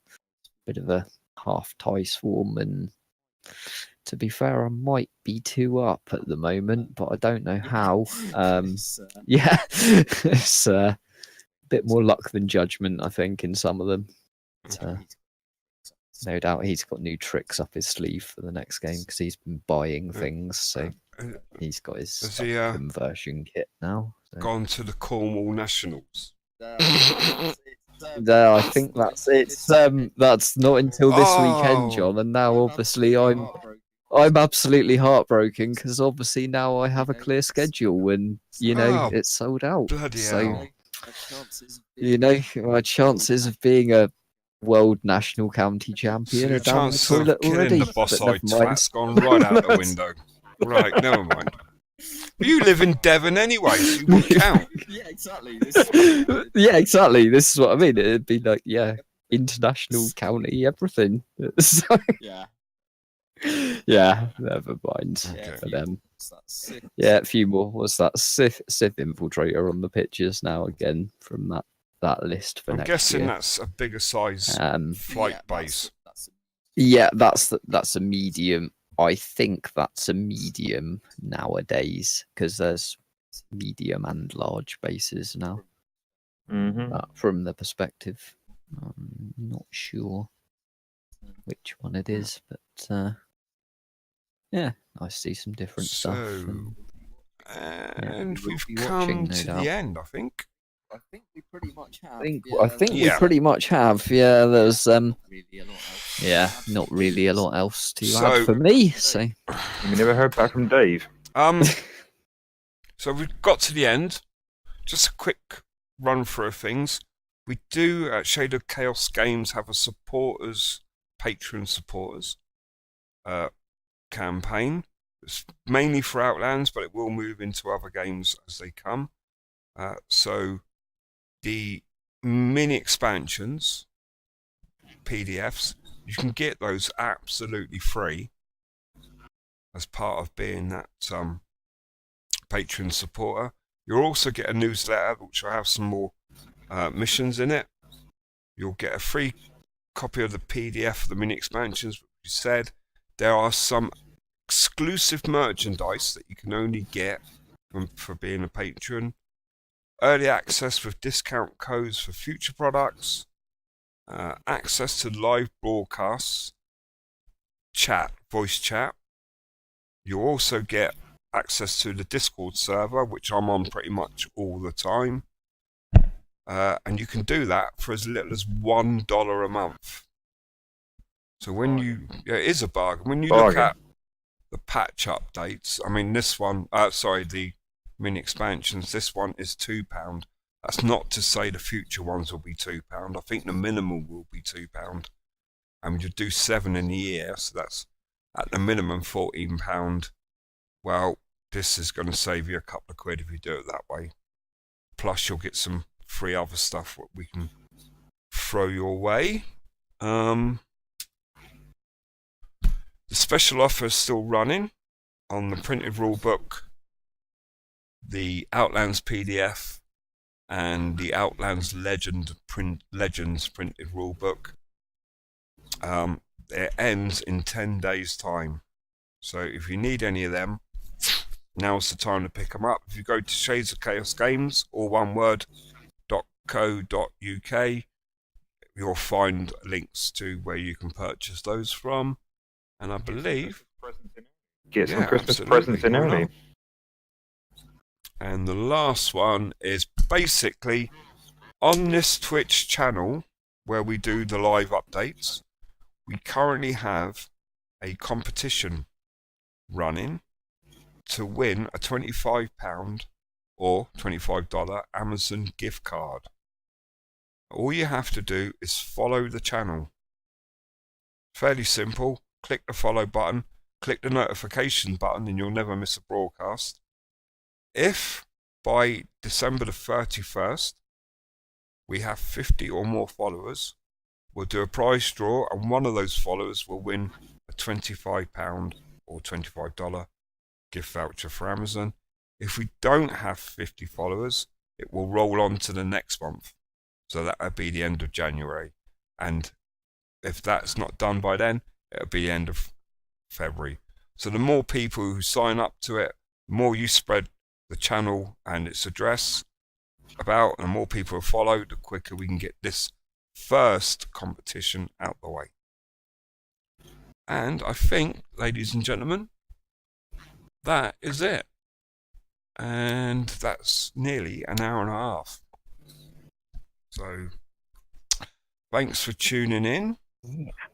bit of a half tie swarm, and to be fair, I might be 2 up at the moment, but I don't know how. Yeah, it's a bit more luck than judgment, I think, in some of them. But, no doubt he's got new tricks up his sleeve for the next game because he's been buying things, so he's got his Has he conversion kit now. So. gone to the Cornwall Nationals? No, I think that's it. That's not until this Oh. weekend, John. And now, obviously, I'm absolutely heartbroken because obviously now I have a clear schedule, and Oh, it's sold out. Bloody So hell. my chances of being a world national county So champion your are down the chance of toilet killing already. the boss-eyed but never mind. twat's gone right out the window. Right, never mind. You live in Devon anyway, so you would count. Yeah, exactly. Yeah, exactly. This is what I mean. It'd be like, international county, everything. So, Yeah. yeah, never mind. Okay. But yeah, a few more. What's that? Sith infiltrator on the pictures now again from that list for I'm next guessing year. that's a bigger size flight base. Yeah, that's a medium. I think that's a medium nowadays because there's medium and large bases now. Mm-hmm. From the perspective, I'm not sure which one it is, but yeah, I see some different stuff. And we'll we've be come watching, no to doubt. the end, I think. I think we pretty much have. I think we Yeah. pretty much have. Yeah, there's Really a lot else. not really a lot else to So- add for me. So We never heard back from Dave. So we've got to the end. Just a quick run through of things. We do at Shade of Chaos Games have a Patreon supporters campaign. It's mainly for Outlands, but it will move into other games as they come. So the mini expansions, PDFs, you can get those absolutely free as part of being that Patreon supporter. You'll also get a newsletter which will have some more missions in it. You'll get a free copy of the PDF of the mini expansions, which you said. There are some exclusive merchandise that you can only get for being a patron. Early access with discount codes for future products. Access to live broadcasts. Voice chat. You'll also get access to the Discord server, which I'm on pretty much all the time. And you can do that for as little as $1 a month. So when it is a bargain. When you look at the patch updates, I mean this one, the mini expansions, this one is £2. That's not to say the future ones will be £2. I think the minimum will be £2. And you do 7 in a year, so that's at the minimum £14. Well, this is going to save you a couple of quid if you do it that way. Plus, you'll get some free other stuff that we can throw your way. The special offer is still running on the printed rulebook, the Outlands PDF, and the Outlands Legends printed rulebook. It ends in 10 days' time. So if you need any of them, now's the time to pick them up. If you go to Shades of Chaos Games, all one word, .co.uk, you'll find links to where you can purchase those from. And I believe... Get some Yeah, Christmas absolutely, presents in why early. not? And the last one is basically on this Twitch channel where we do the live updates. We currently have a competition running to win a £25 or $25 Amazon gift card. All you have to do is follow the channel. Fairly simple. Click the follow button, click the notification button, and you'll never miss a broadcast. If by December the 31st we have 50 or more followers, we'll do a prize draw, and one of those followers will win a £25 or $25 gift voucher for Amazon. If we don't have 50 followers, it will roll on to the next month. So that would be the end of January. And if that's not done by then, it'll be the end of February. So the more people who sign up to it, the more you spread the channel and its address about, and the more people who follow, the quicker we can get this first competition out the way. And I think, ladies and gentlemen, that is it. And that's nearly an hour and a half. So thanks for tuning in.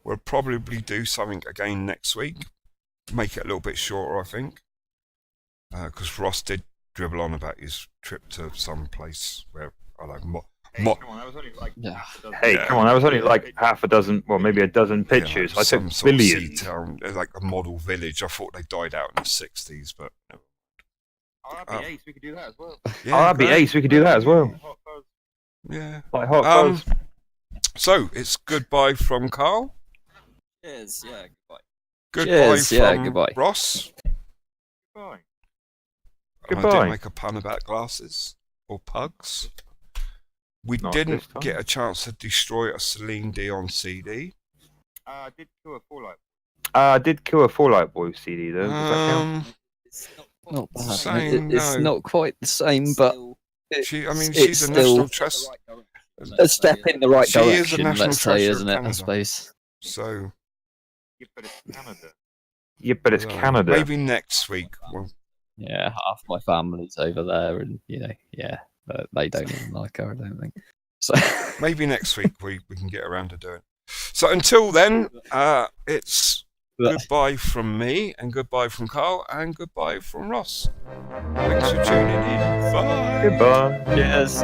We'll probably do something again next week. Make it a little bit shorter, I think. Because Ross did dribble on about his trip to some place where, I don't know, Hey, come on, that was only like Yeah. Hey, come on, that was only like half a dozen, well, maybe a dozen pictures. I some took sort of billions. sea town, like a model village. I thought they died out in the 60s, but no. Oh, that'd be ace. We could do that as well. Yeah, Oh, that'd be great. ace. We could do that as well. Hot fuzz. Yeah. Like hot fuzz. So it's goodbye from Carl. Cheers, yeah, goodbye. Goodbye Cheers, yeah, from goodbye. Ross. Fine. I Goodbye. didn't make a pun about glasses or pugs. We Not didn't this time. get a chance to destroy a Celine Dion CD. I did do a Fallout. I did kill a Fallout Boy CD though. Does that count? It's Not bad. Same, It's no. not quite the same, but still it's She's a still national the trust. right direction, a let's step say, in the right She is a direction, national let's say, treasure isn't of it? I Canada. suppose. So Yeah, but it's Canada. Yeah, but it's Canada. maybe next week. Well, Yeah, half my family's over there, and yeah, but they don't even like her, I don't think. So maybe next week we can get around to doing it. So until then, it's goodbye from me, and goodbye from Carl, and goodbye from Ross. Thanks for tuning in. Bye. Goodbye. Cheers.